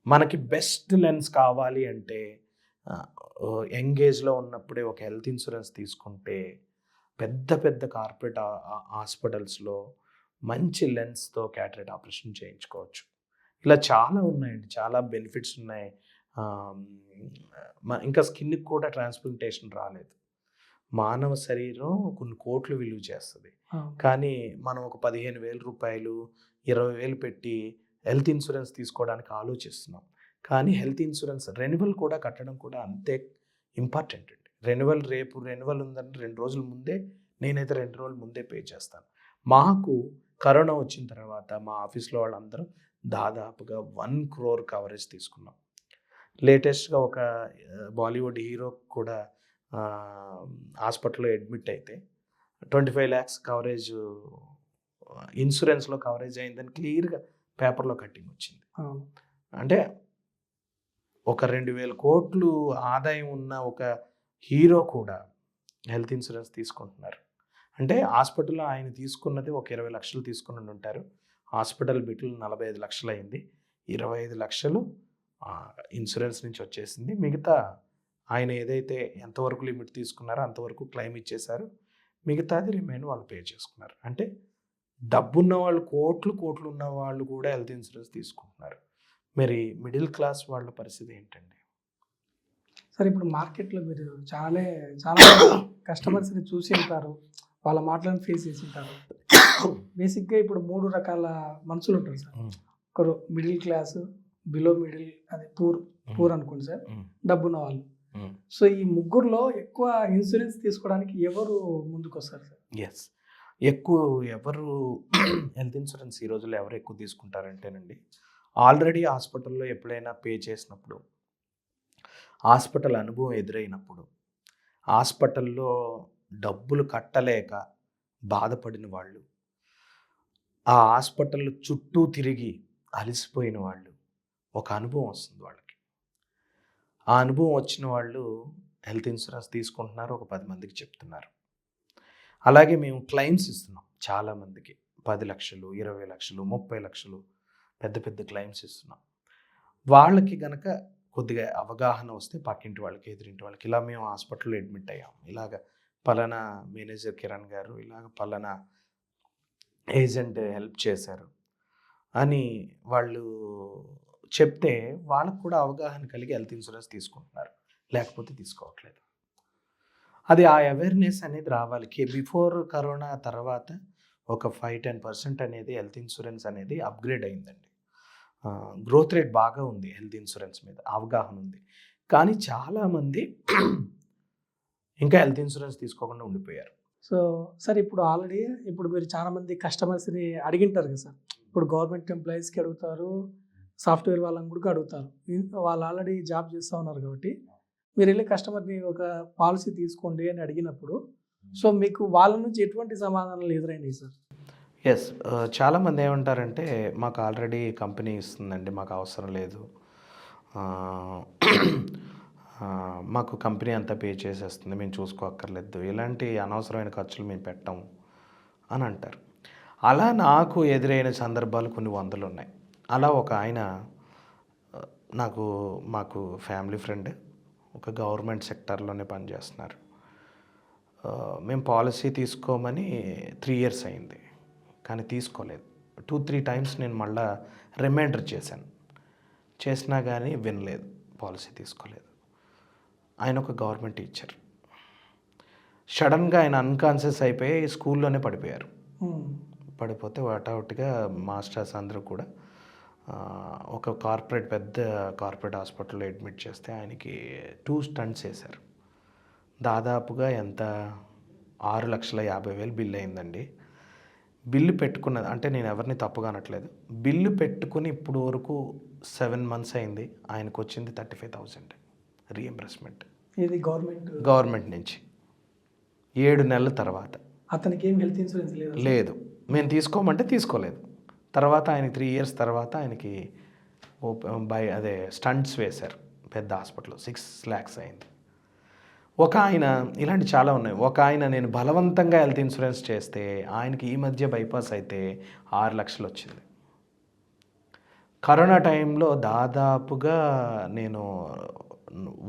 మనకి బెస్ట్ లెన్స్ కావాలి అంటే యంగ్ ఏజ్లో ఉన్నప్పుడే ఒక హెల్త్ ఇన్సూరెన్స్ తీసుకుంటే పెద్ద పెద్ద కార్పొరేట్ హాస్పిటల్స్లో మంచి లెన్స్తో క్యాటరేట్ ఆపరేషన్ చేయించుకోవచ్చు. ఇలా చాలా ఉన్నాయండి, చాలా బెనిఫిట్స్ ఉన్నాయి. ఇంకా స్కిన్కి కూడా ట్రాన్స్ప్లాంటేషన్ రాలేదు. మానవ శరీరం కొన్ని కోట్లు విలువ చేస్తుంది, కానీ మనం ఒక 15,000 రూపాయలు 20,000 పెట్టి హెల్త్ ఇన్సూరెన్స్ తీసుకోవడానికి ఆలోచిస్తున్నాం. కానీ హెల్త్ ఇన్సూరెన్స్ రెన్యువల్ కూడా కట్టడం కూడా అంతే ఇంపార్టెంట్ అండి. రెన్యువల్ ఉందంటే 2 రోజుల ముందే, నేనైతే 2 రోజుల ముందే పే చేస్తాను. మాకు కరోనా వచ్చిన తర్వాత మా ఆఫీస్లో వాళ్ళందరూ దాదాపుగా 1 crore కవరేజ్ తీసుకున్నాం. లేటెస్ట్గా ఒక బాలీవుడ్ హీరో కూడా హాస్పిటల్లో అడ్మిట్ అయితే 25 lakhs కవరేజ్ ఇన్సూరెన్స్లో కవరేజ్ అయిందని క్లియర్గా పేపర్లో కట్టింగ్ వచ్చింది. అంటే ఒక 2,000 కోట్లు ఆదాయం ఉన్న ఒక హీరో కూడా హెల్త్ ఇన్సూరెన్స్ తీసుకుంటున్నారు. అంటే హాస్పిటల్లో ఆయన తీసుకున్నది ఒక 20 లక్షలు తీసుకుని ఉంటారు. హాస్పిటల్ బిల్లు 45 లక్షలు అయింది. 25 లక్షలు ఇన్సూరెన్స్ నుంచి వచ్చేసింది. మిగతా ఆయన ఏదైతే ఎంతవరకు లిమిట్ తీసుకున్నారో అంతవరకు క్లెయిమ్ ఇచ్చేశారు. మిగతాది రిమైన్ వాళ్ళు పే చేసుకున్నారు. అంటే డబ్బున్న వాళ్ళు, కోట్లు ఉన్న వాళ్ళు కూడా హెల్త్ ఇన్సూరెన్స్ తీసుకుంటున్నారు. మరి మిడిల్ క్లాస్ వాళ్ళ పరిస్థితి ఏంటండి? సార్, ఇప్పుడు మార్కెట్లో మీరు చాలా కస్టమర్స్ని చూసి ఉంటారు, వాళ్ళ మాటలను ఫేస్ చేసి ఉంటారు. బేసిక్గా ఇప్పుడు 3 రకాల మనుషులు ఉంటారు సార్. ఒకరు మిడిల్ క్లాస్, బిలో మిడిల్, అది పూర్ అనుకోండి సార్, డబ్బున్న వాళ్ళు. సో ఈ ముగ్గురులో ఎక్కువ ఇన్సూరెన్స్ తీసుకోవడానికి ఎవరు ముందుకు వస్తారు సార్? ఎస్, ఎవరు హెల్త్ ఇన్సూరెన్స్ ఈ రోజుల్లో ఎవరు ఎక్కువ తీసుకుంటారంటేనండి, ఆల్రెడీ హాస్పిటల్లో ఎప్పుడైనా పే చేసినప్పుడు, హాస్పిటల్ అనుభవం ఎదురైనప్పుడు, హాస్పిటల్లో డబ్బులు కట్టలేక బాధపడిన వాళ్ళు, ఆ హాస్పిటల్ చుట్టూ తిరిగి అలసిపోయిన వాళ్ళు, ఒక అనుభవం వస్తుంది వాళ్ళకి. ఆ అనుభవం వచ్చిన వాళ్ళు హెల్త్ ఇన్సూరెన్స్ తీసుకుంటున్నారు, ఒక 10 మందికి చెప్తున్నారు. అలాగే మేము క్లెయిమ్స్ ఇస్తున్నాం చాలామందికి, 10 లక్షలు, 20 లక్షలు, 30 లక్షలు పెద్ద పెద్ద క్లెయిమ్స్ ఇస్తున్నాం. వాళ్ళకి గనక కొద్దిగా అవగాహన వస్తే పక్కింటి వాళ్ళకి, ఎదురింటి వాళ్ళకి, ఇలా మేము హాస్పిటల్లో అడ్మిట్ అయ్యాం, ఇలాగ పలానా మేనేజర్ కిరణ్ గారు, ఇలాగ పలానా ఏజెంట్ హెల్ప్ చేశారు అని వాళ్ళు చెప్తే వాళ్ళకు కూడా అవగాహన కలిగి హెల్త్ ఇన్సూరెన్స్ తీసుకుంటున్నారు, లేకపోతే తీసుకోవట్లేదు. అది ఆ అవేర్నెస్ అనేది రావాలి. బిఫోర్ కరోనా తర్వాత ఒక 5-10% అనేది హెల్త్ ఇన్సూరెన్స్ అనేది అప్గ్రేడ్ అయిందండి. గ్రోత్ రేట్ బాగా ఉంది, హెల్త్ ఇన్సూరెన్స్ మీద అవగాహన ఉంది. కానీ చాలామంది ఇంకా హెల్త్ ఇన్సూరెన్స్ తీసుకోకుండా ఉండిపోయారు. సో సార్, ఇప్పుడు మీరు చాలామంది కస్టమర్స్ని అడిగింటారు కదా సార్. ఇప్పుడు గవర్నమెంట్ ఎంప్లాయీస్కి అడుగుతారు, సాఫ్ట్వేర్ వాళ్ళని కూడా అడుగుతారు. వాళ్ళు ఆల్రెడీ జాబ్ చేస్తూ ఉన్నారు కాబట్టి మీరు వెళ్ళి కస్టమర్ని ఒక పాలసీ తీసుకోండి అని అడిగినప్పుడు, సో మీకు వాళ్ళ నుంచి ఎటువంటి సమాధానాలు ఎదురైనాయి సార్? ఎస్, చాలామంది ఏమంటారంటే, మాకు ఆల్రెడీ కంపెనీ ఇస్తుందండి, మాకు అవసరం లేదు, మాకు కంపెనీ అంతా పే చేసేస్తుంది, మేము చూసుకోక్కర్లేదు, ఇలాంటి అనవసరమైన ఖర్చులు మేము పెట్టాము అని అంటారు. అలా నాకు ఎదురైన సందర్భాలు కొన్ని వందలు ఉన్నాయి. అలా ఒక ఆయన మాకు ఫ్యామిలీ ఫ్రెండ్, ఒక గవర్నమెంట్ సెక్టార్లోనే పనిచేస్తున్నారు. మేము పాలసీ తీసుకోమని 3 years అయింది, కానీ తీసుకోలేదు. 2-3 times నేను మళ్ళా రిమైండర్ చేసినా కానీ వినలేదు, పాలసీ తీసుకోలేదు. ఆయన ఒక గవర్నమెంట్ టీచర్. సడన్గా ఆయన అన్కాన్షియస్ అయిపోయి స్కూల్లోనే పడిపోయారు. పడిపోతే వాటౌట్గా మాస్టర్స్ అందరూ కూడా ఒక పెద్ద కార్పొరేట్ హాస్పిటల్లో అడ్మిట్ చేస్తే ఆయనకి 2 stunts వేశారు. దాదాపుగా ఎంత 6,50,000 బిల్ అయిందండి. బిల్లు పెట్టుకున్నది అంటే నేను ఎవరిని తప్పుగా అనట్లేదు. బిల్లు పెట్టుకుని ఇప్పుడు వరకు 7 months అయింది. ఆయనకు వచ్చింది 35,000 రీఎంబర్స్మెంట్. ఇది గవర్నమెంట్ నుంచి 7 నెలల తర్వాత. అతనికి ఏం హెల్త్ ఇన్సూరెన్స్ లేదు, మేము తీసుకోమంటే తీసుకోలేదు. తర్వాత ఆయనకి 3 years తర్వాత ఆయనకి స్టంట్స్ వేశారు పెద్ద హాస్పిటల్లో, 6 lakhs అయింది. ఒక ఆయన, ఇలాంటి చాలా ఉన్నాయి. ఒక ఆయన నేను బలవంతంగా హెల్త్ ఇన్సూరెన్స్ చేస్తే ఆయనకి ఈ మధ్య బైపాస్ అయితే 6 లక్షలు వచ్చింది. కరోనా టైంలో దాదాపుగా నేను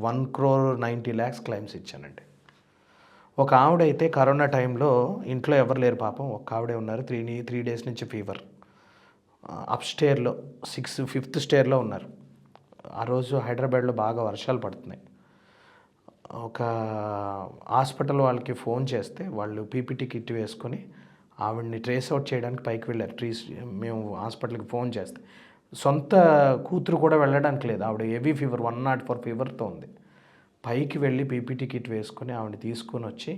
1,90,00,000 క్లెయిమ్స్ ఇచ్చానండి. ఒక ఆవిడైతే కరోనా టైంలో ఇంట్లో ఎవరు లేరు పాపం, ఒక ఆవిడే ఉన్నారు. 3 డేస్ నుంచి ఫీవర్. అప్ స్టేర్లో 5th స్టేర్లో ఉన్నారు. ఆ రోజు హైదరాబాద్లో బాగా వర్షాలు పడుతున్నాయి. ఒక హాస్పిటల్ వాళ్ళకి ఫోన్ చేస్తే వాళ్ళు పీపీటీ కిట్ వేసుకొని ఆవిడని ట్రేస్ అవుట్ చేయడానికి పైకి వెళ్ళారు. మేము హాస్పిటల్కి ఫోన్ చేస్తే సొంత కూతురు కూడా వెళ్ళడానికి లేదు. ఆవిడ హెవీ ఫీవర్ 104 ఫీవర్తో ఉంది. పైకి వెళ్ళి పీపీటీ కిట్ వేసుకొని ఆవిడని తీసుకొని వచ్చి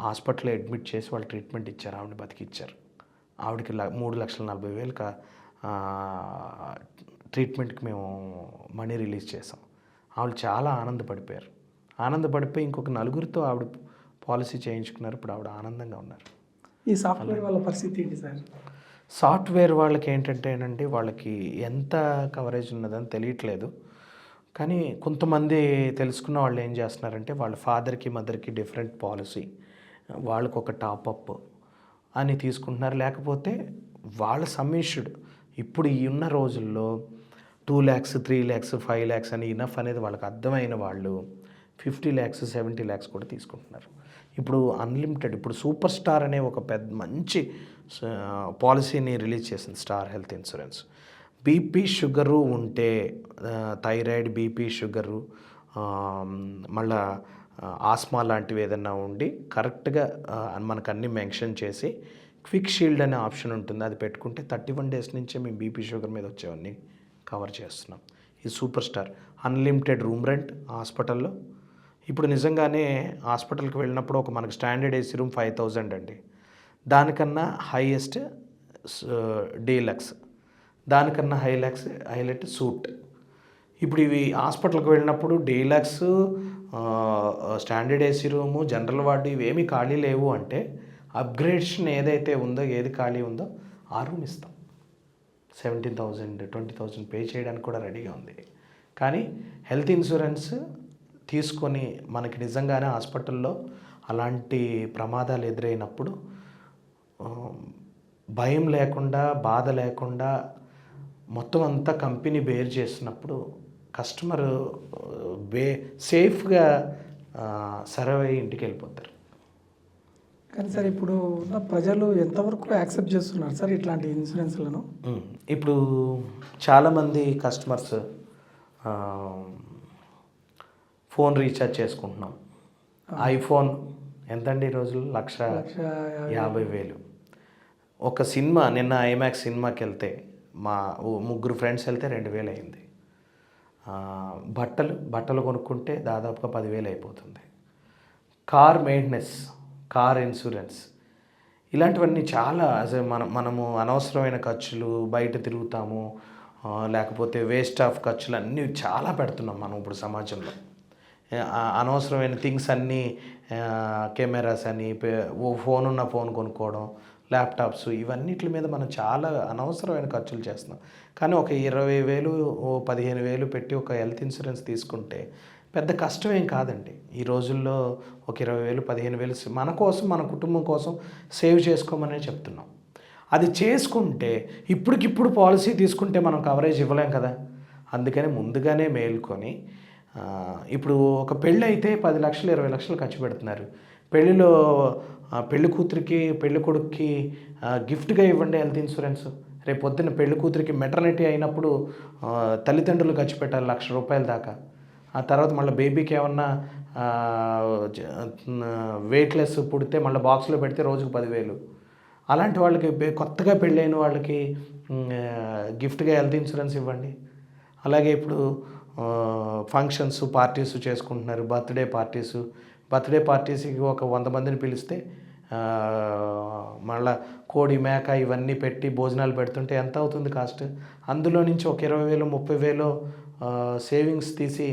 హాస్పిటల్లో అడ్మిట్ చేసి వాళ్ళు ట్రీట్మెంట్ ఇచ్చారు. ఆవిడని బతికిచ్చారు. ఆవిడకి 3,40,000 ట్రీట్మెంట్కి మేము మనీ రిలీజ్ చేసాం. ఆవిడ చాలా ఆనందపడిపోయారు. ఆనందపడిపోయి ఇంకొక నలుగురితో ఆవిడ పాలసీ చేయించుకున్నారు. ఇప్పుడు ఆవిడ ఆనందంగా ఉన్నారు. ఈ సాఫ్ట్వేర్ వాళ్ళ పరిస్థితి ఏంటి సార్? సాఫ్ట్వేర్ వాళ్ళకి ఏంటంటేనండి, వాళ్ళకి ఎంత కవరేజ్ ఉన్నదని తెలియట్లేదు. కానీ కొంతమంది తెలుసుకున్న వాళ్ళు ఏం చేస్తున్నారంటే, వాళ్ళ ఫాదర్కి మదర్కి డిఫరెంట్ పాలసీ, వాళ్ళకు ఒక టాపప్ అని తీసుకుంటున్నారు. లేకపోతే వాళ్ళ సమ్మిష్డ్ ఇప్పుడు ఈ ఉన్న రోజుల్లో 2 lakhs 3 lakhs 5 lakhs అని ఇనఫ్ అనేది వాళ్ళకి అర్థమైన వాళ్ళు 50 lakhs 70 lakhs కూడా తీసుకుంటున్నారు. ఇప్పుడు అన్లిమిటెడ్, ఇప్పుడు సూపర్ స్టార్ అనే ఒక పెద్ద మంచి పాలసీని రిలీజ్ చేసింది star health insurance. BP sugar ఉంటే, థైరాయిడ్, బీపీ షుగరు, మళ్ళా ఆస్మా లాంటివి ఏదన్నా ఉండి కరెక్ట్గా మనకు అన్నీ మెన్షన్ చేసి క్విక్ షీల్డ్ అనే ఆప్షన్ ఉంటుంది. అది పెట్టుకుంటే 31 days నుంచే మేము బీపీ షుగర్ మీద వచ్చేవన్నీ కవర్ చేస్తున్నాం. ఈ super star unlimited room rent హాస్పిటల్లో. ఇప్పుడు నిజంగానే హాస్పిటల్కి వెళ్ళినప్పుడు ఒక మనకు స్టాండర్డ్ ఏసీ రూమ్ 5,000 అండి. దానికన్నా హైయెస్ట్ డీలక్స్, దానికన్నా హైలైట్ సూట్. ఇప్పుడు ఇవి హాస్పిటల్కి వెళ్ళినప్పుడు deluxe, standard AC room, general ward ఇవేమీ ఖాళీ లేవు అంటే అప్గ్రేడేషన్ ఏదైతే ఉందో, ఏది ఖాళీ ఉందో ఆ రూమ్ ఇస్తాం. 17,000 20,000 పే చేయడానికి కూడా రెడీగా ఉంది. కానీ హెల్త్ ఇన్సూరెన్స్ తీసుకొని మనకి నిజంగానే హాస్పిటల్లో అలాంటి ప్రమాదాలు ఎదురైనప్పుడు భయం లేకుండా, బాధ లేకుండా మొత్తం అంతా కంపెనీ బేర్ చేసినప్పుడు కస్టమర్ సేఫ్గా సర్వ్ అయ్యి ఇంటికి వెళ్ళిపోతారు. కానీ సార్ ఇప్పుడు ఉన్న ప్రజలు ఎంతవరకు యాక్సెప్ట్ చేస్తున్నారు సార్ ఇట్లాంటి ఇన్సూరెన్స్లను? ఇప్పుడు చాలామంది కస్టమర్స్ ఫోన్ రీఛార్జ్ చేసుకుంటున్నాం. ఐఫోన్ ఎంతండి ఈ రోజులు? 1,50,000. ఒక సినిమా, నిన్న ఐమాక్స్ సినిమాకి వెళ్తే మా 3 ఫ్రెండ్స్ వెళ్తే 2,000 అయింది. బట్టలు కొనుక్కుంటే దాదాపుగా 10,000 అయిపోతుంది. కార్ మెయింటెనెన్స్, కార్ ఇన్సూరెన్స్, ఇలాంటివన్నీ చాలా మనము అనవసరమైన ఖర్చులు, బయట తిరుగుతాము, లేకపోతే వేస్ట్ ఆఫ్ ఖర్చులు అన్నీ చాలా పెడుతున్నాం మనం ఇప్పుడు సమాజంలో. అనవసరమైన థింగ్స్ అన్నీ, కెమెరాస్ అని, ఫోన్ ఉన్న ఫోన్ కొనుక్కోవడం, ల్యాప్టాప్స్, ఇవన్నిటి మీద మనం చాలా అనవసరమైన ఖర్చులు చేస్తున్నాం. కానీ ఒక 20,000 15,000 పెట్టి ఒక హెల్త్ ఇన్సూరెన్స్ తీసుకుంటే పెద్ద కష్టం ఏం కాదండి. ఈ రోజుల్లో ఒక 20,000 15,000 మన కోసం, మన కుటుంబం కోసం సేవ్ చేసుకోమనే చెప్తున్నాం. అది చేసుకుంటే ఇప్పటికిప్పుడు పాలసీ తీసుకుంటే మనం కవరేజ్ ఇవ్వలేం కదా. అందుకని ముందుగానే మేల్కొని, ఇప్పుడు ఒక పెళ్ళి అయితే 10 లక్షలు 20 లక్షలు ఖర్చు పెడుతున్నారు. పెళ్ళిలో పెళ్లి కూతురికి పెళ్లి కొడుక్కి గిఫ్ట్గా ఇవ్వండి హెల్త్ ఇన్సూరెన్స్. రేపు పొద్దున్న పెళ్లి కూతురికి మెటర్నిటీ అయినప్పుడు తల్లిదండ్రులు ఖర్చు పెట్టాలి ₹1,00,000 దాకా. ఆ తర్వాత మళ్ళీ బేబీకి ఏమన్నా వెయిట్లెస్ పుడితే మళ్ళీ బాక్స్లో పెడితే రోజుకు 10,000. అలాంటి వాళ్ళకి, కొత్తగా పెళ్ళైన వాళ్ళకి గిఫ్ట్గా హెల్త్ ఇన్సూరెన్స్ ఇవ్వండి. అలాగే ఇప్పుడు ఫంక్షన్స్, పార్టీస్ చేసుకుంటున్నారు, బర్త్డే పార్టీస్కి ఒక 100 మందిని పిలిస్తే మళ్ళీ కోడి, మేక ఇవన్నీ పెట్టి భోజనాలు పెడుతుంటే ఎంత అవుతుంది కాస్ట్? అందులో నుంచి ఒక 20,000 30,000 సేవింగ్స్ తీసి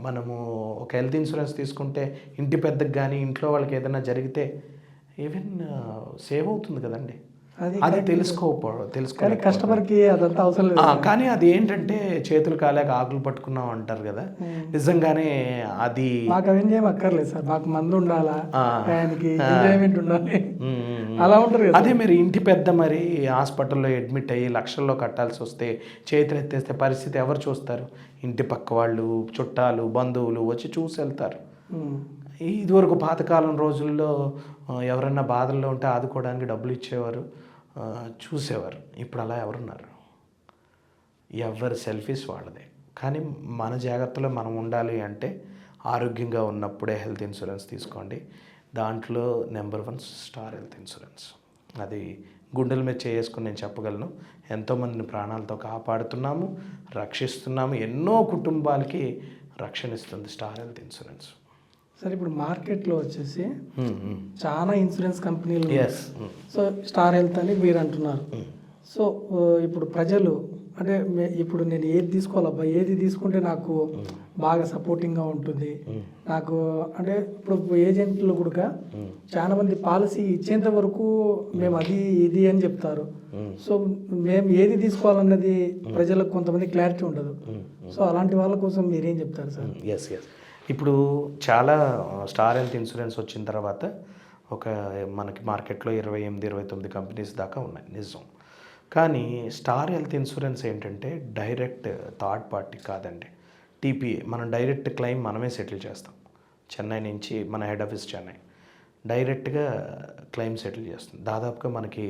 మనము ఒక హెల్త్ ఇన్సూరెన్స్ తీసుకుంటే ఇంటి పెద్దకి కానీ ఇంట్లో వాళ్ళకి ఏదైనా జరిగితే ఈవెన్ సేవ్ అవుతుంది కదండి. అది తెలుసుకోవాలి కస్టమర్కి అదంతా అవసరం లేదు. కానీ అది ఏంటంటే చేతులు కాలేక ఆకులు పట్టుకున్నాం అంటారు కదా. నిజంగానే అది మాకు అవేం ఏం అక్కర్లేదు సార్. మాకు మందు ఉండాలా, ఆయనకి ఎంజాయ్మెంట్ ఉండాలి, అలా ఉంటారు కదా. అదే మరి ఇంటి పెద్ద మరి హాస్పిటల్లో అడ్మిట్ అయ్యి లక్షల్లో కట్టాల్సి వస్తే చేతులు ఎత్తేస్తే పరిస్థితి ఎవరు చూస్తారు? ఇంటి పక్క వాళ్ళు, చుట్టాలు, బంధువులు వచ్చి చూసి వెళ్తారు. ఇదివరకు పాతకాలం రోజుల్లో ఎవరన్నా బాధల్లో ఉంటే ఆదుకోవడానికి డబ్బులు ఇచ్చేవారు, చూసేవారు. ఇప్పుడు అలా ఎవరున్నారు? ఎవరి సెల్ఫీస్ వాళ్ళదే. కానీ మన జాగ్రత్తలో మనం ఉండాలి అంటే ఆరోగ్యంగా ఉన్నప్పుడే హెల్త్ ఇన్సూరెన్స్ తీసుకోండి. దాంట్లో నెంబర్ 1 స్టార్ హెల్త్ ఇన్సూరెన్స్. అది గుండెల మీద చేసుకుని నేను చెప్పగలను. ఎంతోమందిని ప్రాణాలతో కాపాడుతున్నాము, రక్షిస్తున్నాము, ఎన్నో కుటుంబాలకి రక్షణ ఇస్తుంది స్టార్ హెల్త్ ఇన్సూరెన్స్. సరే, ఇప్పుడు మార్కెట్లో వచ్చేసి చాలా ఇన్సూరెన్స్ కంపెనీలు, సో స్టార్ హెల్త్ అని మీరు అంటున్నారు. సో ఇప్పుడు ప్రజలు అంటే ఇప్పుడు నేను ఏది తీసుకోవాలబ్బా, ఏది తీసుకుంటే నాకు బాగా సపోర్టింగ్గా ఉంటుంది, నాకు అంటే ఇప్పుడు ఏజెంట్లు కూడా చాలా మంది పాలసీ ఇచ్చేంత వరకు మేము అది ఇది అని చెప్తారు. సో మేము ఏది తీసుకోవాలన్నది ప్రజలకు కొంతమంది క్లారిటీ ఉండదు. సో అలాంటి వాళ్ళ కోసం మీరేం చెప్తారు సార్? ఎస్. ఇప్పుడు చాలా స్టార్ హెల్త్ ఇన్సూరెన్స్ వచ్చిన తర్వాత మనకి మార్కెట్లో 28-29 కంపెనీస్ దాకా ఉన్నాయి, నిజం. కానీ స్టార్ హెల్త్ ఇన్సూరెన్స్ ఏంటంటే డైరెక్ట్ థర్డ్ పార్టీ కాదండి, టీపీఏ. మనం డైరెక్ట్ క్లెయిమ్ మనమే సెటిల్ చేస్తాం. చెన్నై నుంచి, మన హెడ్ ఆఫీస్ చెన్నై, డైరెక్ట్గా క్లెయిమ్ సెటిల్ చేస్తుంది. దాదాపుగా మనకి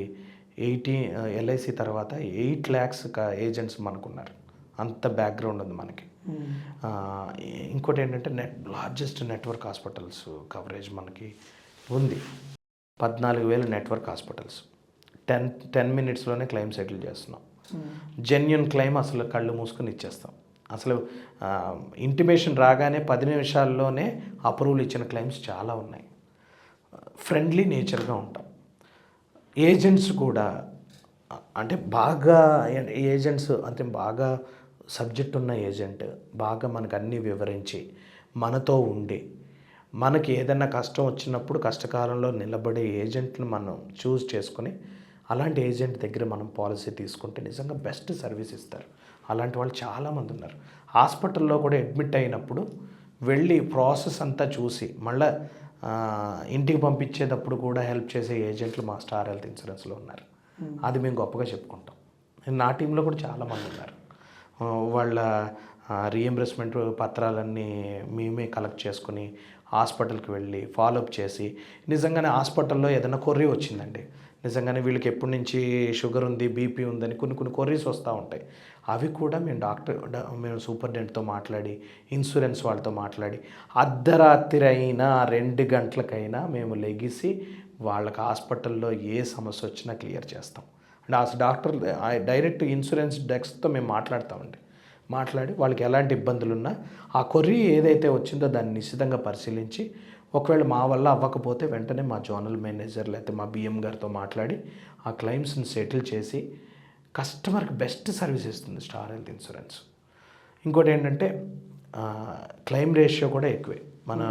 ఎల్ఐసి తర్వాత 8 lakhs ఏజెంట్స్ మనకున్నారు. అంత బ్యాక్గ్రౌండ్ ఉంది మనకి. ఇంకోటి ఏంటంటే లార్జెస్ట్ నెట్వర్క్ హాస్పిటల్స్ కవరేజ్ మనకి ఉంది. 14,000 నెట్వర్క్ హాస్పిటల్స్. 10 minutesలోనే క్లెయిమ్ సెటిల్ చేస్తున్నాం. జెన్యున్ క్లెయిమ్ అసలు కళ్ళు మూసుకొని ఇచ్చేస్తాం. అసలు ఇంటిమేషన్ రాగానే 10 నిమిషాల్లోనే అప్రూవల్ ఇచ్చిన క్లెయిమ్స్ చాలా ఉన్నాయి. ఫ్రెండ్లీ నేచర్గా ఉంటాం. ఏజెంట్స్ కూడా అంటే బాగా సబ్జెక్ట్ ఉన్న ఏజెంట్, బాగా మనకు అన్నీ వివరించి మనతో ఉండి, మనకి ఏదైనా కష్టం వచ్చినప్పుడు కష్టకాలంలో నిలబడే ఏజెంట్ని మనం చూస్ చేసుకొని అలాంటి ఏజెంట్ దగ్గర మనం పాలసీ తీసుకుంటే నిజంగా బెస్ట్ సర్వీస్ ఇస్తారు. అలాంటి వాళ్ళు చాలామంది ఉన్నారు. హాస్పిటల్లో కూడా అడ్మిట్ అయినప్పుడు వెళ్ళి ప్రాసెస్ అంతా చూసి మళ్ళీ ఇంటికి పంపించేటప్పుడు కూడా హెల్ప్ చేసే ఏజెంట్లు మా స్టార్ హెల్త్ ఇన్సూరెన్స్లో ఉన్నారు. అది మేము గొప్పగా చెప్పుకుంటాం. నా టీంలో కూడా చాలామంది ఉన్నారు. వాళ్ళ రీఎంబర్స్మెంట్ పత్రాలన్నీ మేమే కలెక్ట్ చేసుకుని హాస్పిటల్కి వెళ్ళి ఫాలోఅప్ చేసి, నిజంగానే హాస్పిటల్లో ఏదైనా కొర్రీ వచ్చిందండి, నిజంగానే వీళ్ళకి ఎప్పటి నుంచి షుగర్ ఉంది, బీపీ ఉందని కొన్ని కొర్రీస్ వస్తూ ఉంటాయి. అవి కూడా మేము సూపరింటెండెంట్తో మాట్లాడి, ఇన్సూరెన్స్ వాళ్ళతో మాట్లాడి, అర్ధరాత్రి అయినా 2 గంటలకైనా మేము లెగిసి వాళ్ళకి హాస్పిటల్లో ఏ సమస్య వచ్చినా క్లియర్ చేస్తాం. అంటే ఆ డాక్టర్ డైరెక్ట్ ఇన్సూరెన్స్ డెస్క్తో మేము మాట్లాడి వాళ్ళకి ఎలాంటి ఇబ్బందులు ఉన్నా ఆ కొర్రీ ఏదైతే వచ్చిందో దాన్ని నిశ్చితంగా పరిశీలించి, ఒకవేళ మా వల్ల అవ్వకపోతే వెంటనే మా జోనల్ మేనేజర్ లేకపోతే మా బిఎం గారితో మాట్లాడి ఆ క్లెయిమ్స్ని సెటిల్ చేసి కస్టమర్కి బెస్ట్ సర్వీస్ ఇస్తుంది స్టార్ హెల్త్ ఇన్సూరెన్స్. ఇంకోటి ఏంటంటే క్లెయిమ్ రేషియో కూడా ఎక్కువే. మన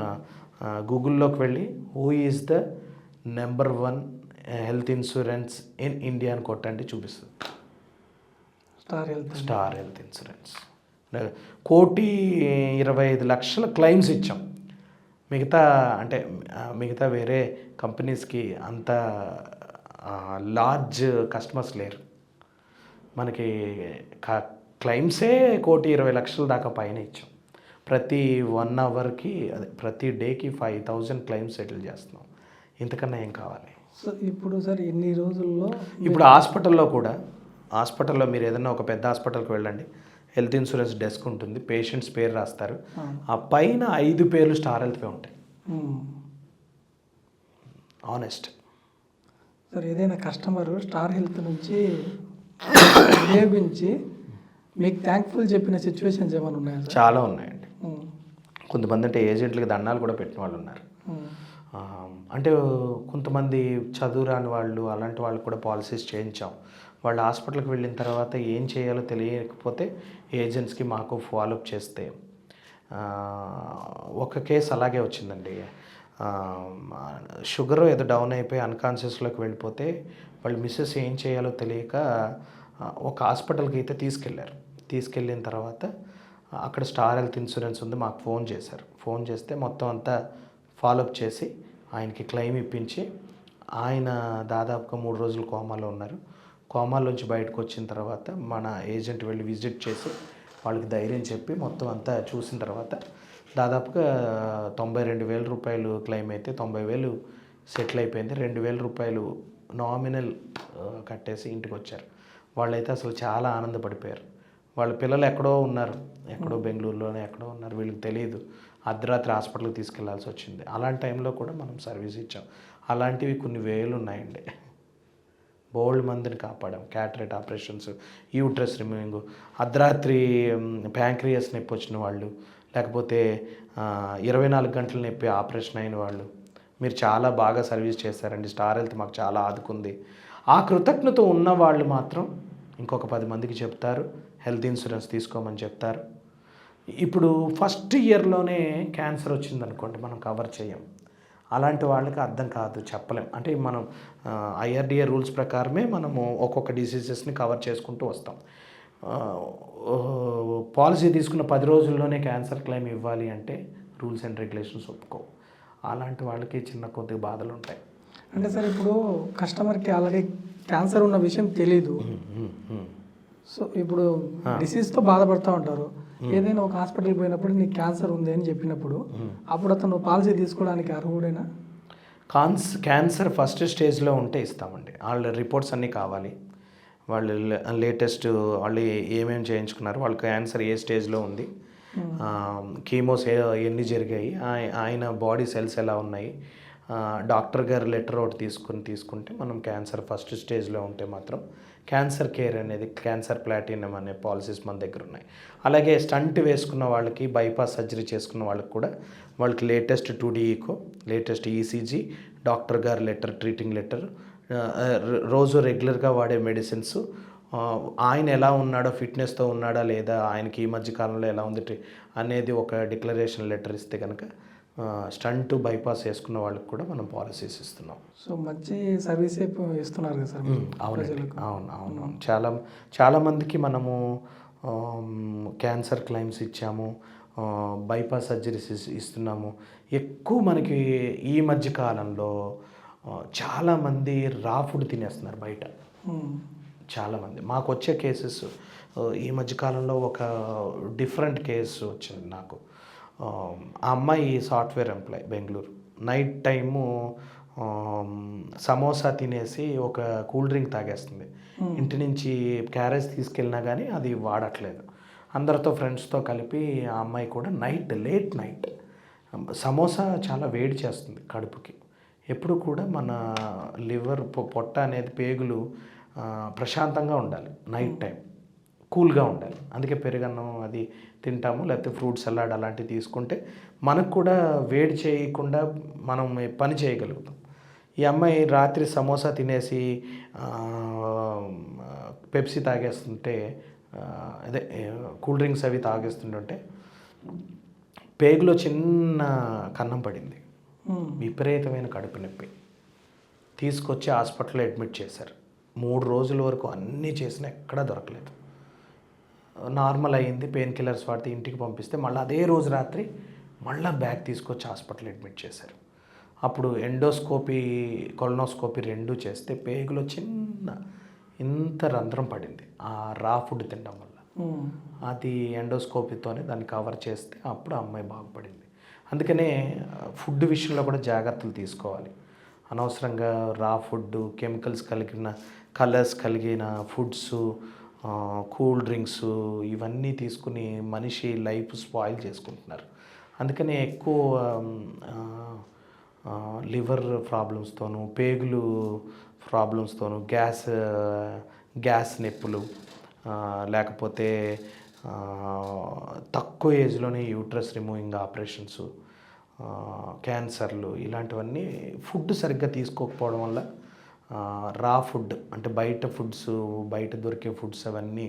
గూగుల్లోకి వెళ్ళి who is the number 1 health insurance in India అని కొట్టండి, చూపిస్తుంది స్టార్ హెల్త్ ఇన్సూరెన్స్. 1,25,00,000 క్లెయిమ్స్ ఇచ్చాం. మిగతా వేరే కంపెనీస్కి అంత లార్జ్ కస్టమర్స్ లేరు. మనకి క్లెయిమ్సే 1,20,00,000 దాకా పైన ఇచ్చాం. ప్రతి 1 అవర్కి ప్రతి డేకి 5,000 క్లెయిమ్స్ సెటిల్ చేస్తున్నాం. ఇంతకన్నా ఏం కావాలి? సో ఇప్పుడు సార్ ఎన్ని రోజుల్లో ఇప్పుడు హాస్పిటల్లో మీరు ఏదైనా ఒక పెద్ద హాస్పిటల్కి వెళ్ళండి, హెల్త్ ఇన్సూరెన్స్ డెస్క్ ఉంటుంది, పేషెంట్స్ పేరు రాస్తారు, ఆ పైన 5 పేర్లు స్టార్ హెల్త్వే ఉంటాయి. ఆనెస్ట్ సార్, ఏదైనా కస్టమర్ స్టార్ హెల్త్ నుంచి ఉపయోగించి మీకు థ్యాంక్ఫుల్ చెప్పిన సిచ్యువేషన్స్ ఏమైనా ఉన్నాయా? చాలా ఉన్నాయండి. కొంతమంది అంటే ఏజెంట్లకి దండాలు కూడా పెట్టిన వాళ్ళు ఉన్నారు. అంటే కొంతమంది చదువురాని వాళ్ళు, అలాంటి వాళ్ళు కూడా పాలసీస్ చేయించాం. వాళ్ళు హాస్పిటల్కి వెళ్ళిన తర్వాత ఏం చేయాలో తెలియకపోతే ఏజెంట్స్కి మాకు ఫాలోఅప్ చేస్తే ఒక కేసు అలాగే వచ్చిందండి. షుగర్ ఏదో డౌన్ అయిపోయి అన్కాన్షియస్లోకి వెళ్ళిపోతే వాళ్ళు మిస్సెస్ ఏం చేయాలో తెలియక ఒక హాస్పిటల్కి అయితే తీసుకెళ్ళిన తర్వాత అక్కడ స్టార్ హెల్త్ ఇన్సూరెన్స్ ఉంది, మాకు ఫోన్ చేశారు. ఫోన్ చేస్తే మొత్తం అంతా ఫాలోఅప్ చేసి ఆయనకి క్లెయిమ్ ఇప్పించి ఆయన దాదాపుగా 3 రోజులు కోమాలో ఉన్నారు. కోమాలోంచి బయటకు వచ్చిన తర్వాత మన ఏజెంట్ వెళ్ళి విజిట్ చేసి వాళ్ళకి ధైర్యం చెప్పి మొత్తం అంతా చూసిన తర్వాత దాదాపుగా 92,000 రూపాయలు క్లెయిమ్ అయితే 90,000 సెటిల్ అయిపోయింది. 2,000 రూపాయలు నామినల్ కట్టేసి ఇంటికి వచ్చారు. వాళ్ళైతే అసలు చాలా ఆనందపడిపోయారు. వాళ్ళ పిల్లలు ఎక్కడో ఉన్నారు, ఎక్కడో బెంగళూరులోనే ఎక్కడో ఉన్నారు, వీళ్ళకి తెలియదు. అర్ధరాత్రి హాస్పిటల్కి తీసుకెళ్లాల్సి వచ్చింది. అలాంటి టైంలో కూడా మనం సర్వీస్ ఇచ్చాం. అలాంటివి కొన్ని వేలు ఉన్నాయండి. బోల్డ్ మందిని కాపాడాం. క్యాటరేట్ ఆపరేషన్స్, యూట్రస్ రిమూవింగ్, అర్ధరాత్రి ప్యాంక్రియాస్ నొప్పి వచ్చిన వాళ్ళు, లేకపోతే 24 గంటల నొప్పి ఆపరేషన్ అయిన వాళ్ళు. మీరు చాలా బాగా సర్వీస్ చేశారండి, స్టార్ హెల్త్ మాకు చాలా ఆదుకుంది. ఆ కృతజ్ఞత ఉన్న వాళ్ళు మాత్రం ఇంకొక 10 మందికి చెప్తారు, హెల్త్ ఇన్సూరెన్స్ తీసుకోమని చెప్తారు. ఇప్పుడు ఫస్ట్ ఇయర్లోనే క్యాన్సర్ వచ్చిందనుకోండి, మనం కవర్ చేయం. అలాంటి వాళ్ళకి అర్థం కాదు, చెప్పలేం. అంటే మనం IRDA రూల్స్ ప్రకారమే మనము ఒక్కొక్క డిసీజెస్ని కవర్ చేసుకుంటూ వస్తాం. పాలసీ తీసుకున్న 10 రోజుల్లోనే క్యాన్సర్ క్లెయిమ్ ఇవ్వాలి అంటే రూల్స్ అండ్ రెగ్యులేషన్స్ ఒప్పుకోవు. అలాంటి వాళ్ళకి చిన్న కొద్దిగా బాధలు ఉంటాయి. అంటే సార్ ఇప్పుడు కస్టమర్కి ఆల్రెడీ క్యాన్సర్ ఉన్న విషయం తెలీదు. సో ఇప్పుడు డిసీజ్తో బాధపడుతూ ఉంటారు. ఏదైనా ఒక హాస్పిటల్కి పోయినప్పుడు నీకు క్యాన్సర్ ఉంది అని చెప్పినప్పుడు అప్పుడు అతను పాలసీ తీసుకోవడానికి అర్హుడేనా? క్యాన్సర్ ఫస్ట్ స్టేజ్లో ఉంటే ఇస్తామండి. వాళ్ళ రిపోర్ట్స్ అన్నీ కావాలి. వాళ్ళు లేటెస్ట్ వాళ్ళు ఏమేమి చేయించుకున్నారు, వాళ్ళ క్యాన్సర్ ఏ స్టేజ్లో ఉంది, కీమోస్ ఎన్ని జరిగాయి, ఆయన బాడీ సెల్స్ ఎలా ఉన్నాయి, డాక్టర్ గారు లెటర్ ఒకటి తీసుకుంటే మనం క్యాన్సర్ ఫస్ట్ స్టేజ్లో ఉంటే మాత్రం క్యాన్సర్ కేర్ అనేది, క్యాన్సర్ ప్లాటినం అనే పాలసీస్ మన దగ్గర ఉన్నాయి. అలాగే స్టంట్ వేసుకున్న వాళ్ళకి, బైపాస్ సర్జరీ చేసుకున్న వాళ్ళకి కూడా వాళ్ళకి latest 2D echo, latest ECG, doctor గారు లెటర్, ట్రీటింగ్ లెటర్, రోజు రెగ్యులర్గా వాడే మెడిసిన్స్, ఆయన ఎలా ఉన్నాడో, ఫిట్నెస్తో ఉన్నాడా లేదా, ఆయనకి ఈ మధ్య కాలంలో ఎలా ఉంది అనేది ఒక డిక్లరేషన్ లెటర్ ఇస్తే కనుక స్టంట్ బైపాస్ వేసుకున్న వాళ్ళకి కూడా మనం పాలసీస్ ఇస్తున్నాం. సో మంచి సర్వీస్ ఇస్తున్నారు కదా సార్. అవునండి, అవును. చాలామందికి మనము క్యాన్సర్ క్లెయిమ్స్ ఇచ్చాము, బైపాస్ సర్జరీస్ ఇస్తున్నాము. ఎక్కువ మనకి ఈ మధ్య కాలంలో చాలామంది రా ఫుడ్ తినేస్తున్నారు బయట. చాలామంది మాకు వచ్చే కేసెస్, ఈ మధ్యకాలంలో ఒక డిఫరెంట్ కేసు వచ్చింది నాకు. ఆ అమ్మాయి software employee, Bengaluru. Night time samosa తినేసి ఒక కూల్ డ్రింక్ తాగేస్తుంది. ఇంటి నుంచి క్యారేజ్ తీసుకెళ్ళినా కానీ అది వాడట్లేదు. అందరితో ఫ్రెండ్స్తో కలిపి ఆ అమ్మాయి కూడా లేట్ నైట్ సమోసా చాలా వేడి చేస్తుంది కడుపుకి. ఎప్పుడు కూడా మన లివర్, పొట్ట అనేది, పేగులు ప్రశాంతంగా ఉండాలి, నైట్ టైం కూల్గా ఉండాలి. అందుకే పెరుగన్నం అది తింటాము, లేకపోతే ఫ్రూట్ సలాడ్ అలాంటివి తీసుకుంటే మనకు కూడా వేడి చేయకుండా మనం పని చేయగలుగుతాం. ఈ అమ్మాయి రాత్రి సమోసా తినేసి పెప్సీ తాగేస్తుంటే, అదే కూల్ డ్రింక్స్ అవి తాగేస్తుంటే పేగులో చిన్న కన్నం పడింది. విపరీతమైన కడుపు నొప్పి. తీసుకొచ్చి హాస్పిటల్లో అడ్మిట్ చేశారు. 3 రోజుల వరకు అన్నీ చేసినా ఎక్కడా దొరకలేదు. నార్మల్ అయ్యింది, పెయిన్ కిల్లర్స్ వాడితే ఇంటికి పంపిస్తే మళ్ళీ అదే రోజు రాత్రి మళ్ళీ బ్యాగ్ తీసుకొచ్చి హాస్పిటల్ అడ్మిట్ చేశారు. అప్పుడు ఎండోస్కోపీ, కొలనోస్కోపీ 2 చేస్తే పేగులో ఇంత రంధ్రం పడింది ఆ రా ఫుడ్ తినడం వల్ల. అది ఎండోస్కోపీతోనే దాన్ని కవర్ చేస్తే అప్పుడు అమ్మాయి బాగుపడింది. అందుకనే ఫుడ్ విషయంలో కూడా జాగ్రత్తలు తీసుకోవాలి. అనవసరంగా రా ఫుడ్, కెమికల్స్ కలిగిన, కలర్స్ కలిగిన ఫుడ్స్, కూల్ డ్రింక్స్ ఇవన్నీ తీసుకుని మనిషి లైఫ్ స్పాయిల్ చేసుకుంటున్నారు. అందుకనే ఎక్కువ లివర్ ప్రాబ్లమ్స్తోనూ, పేగులు ప్రాబ్లమ్స్తోనూ, గ్యాస్ నొప్పులు, లేకపోతే తక్కువ ఏజ్లోనే యూట్రస్ రిమూవింగ్ ఆపరేషన్స్, క్యాన్సర్లు, ఇలాంటివన్నీ ఫుడ్ సరిగ్గా తీసుకోకపోవడం వల్ల, రా ఫుడ్ అంటే బయట ఫుడ్స్, బయట దొరికే ఫుడ్స్ అవన్నీ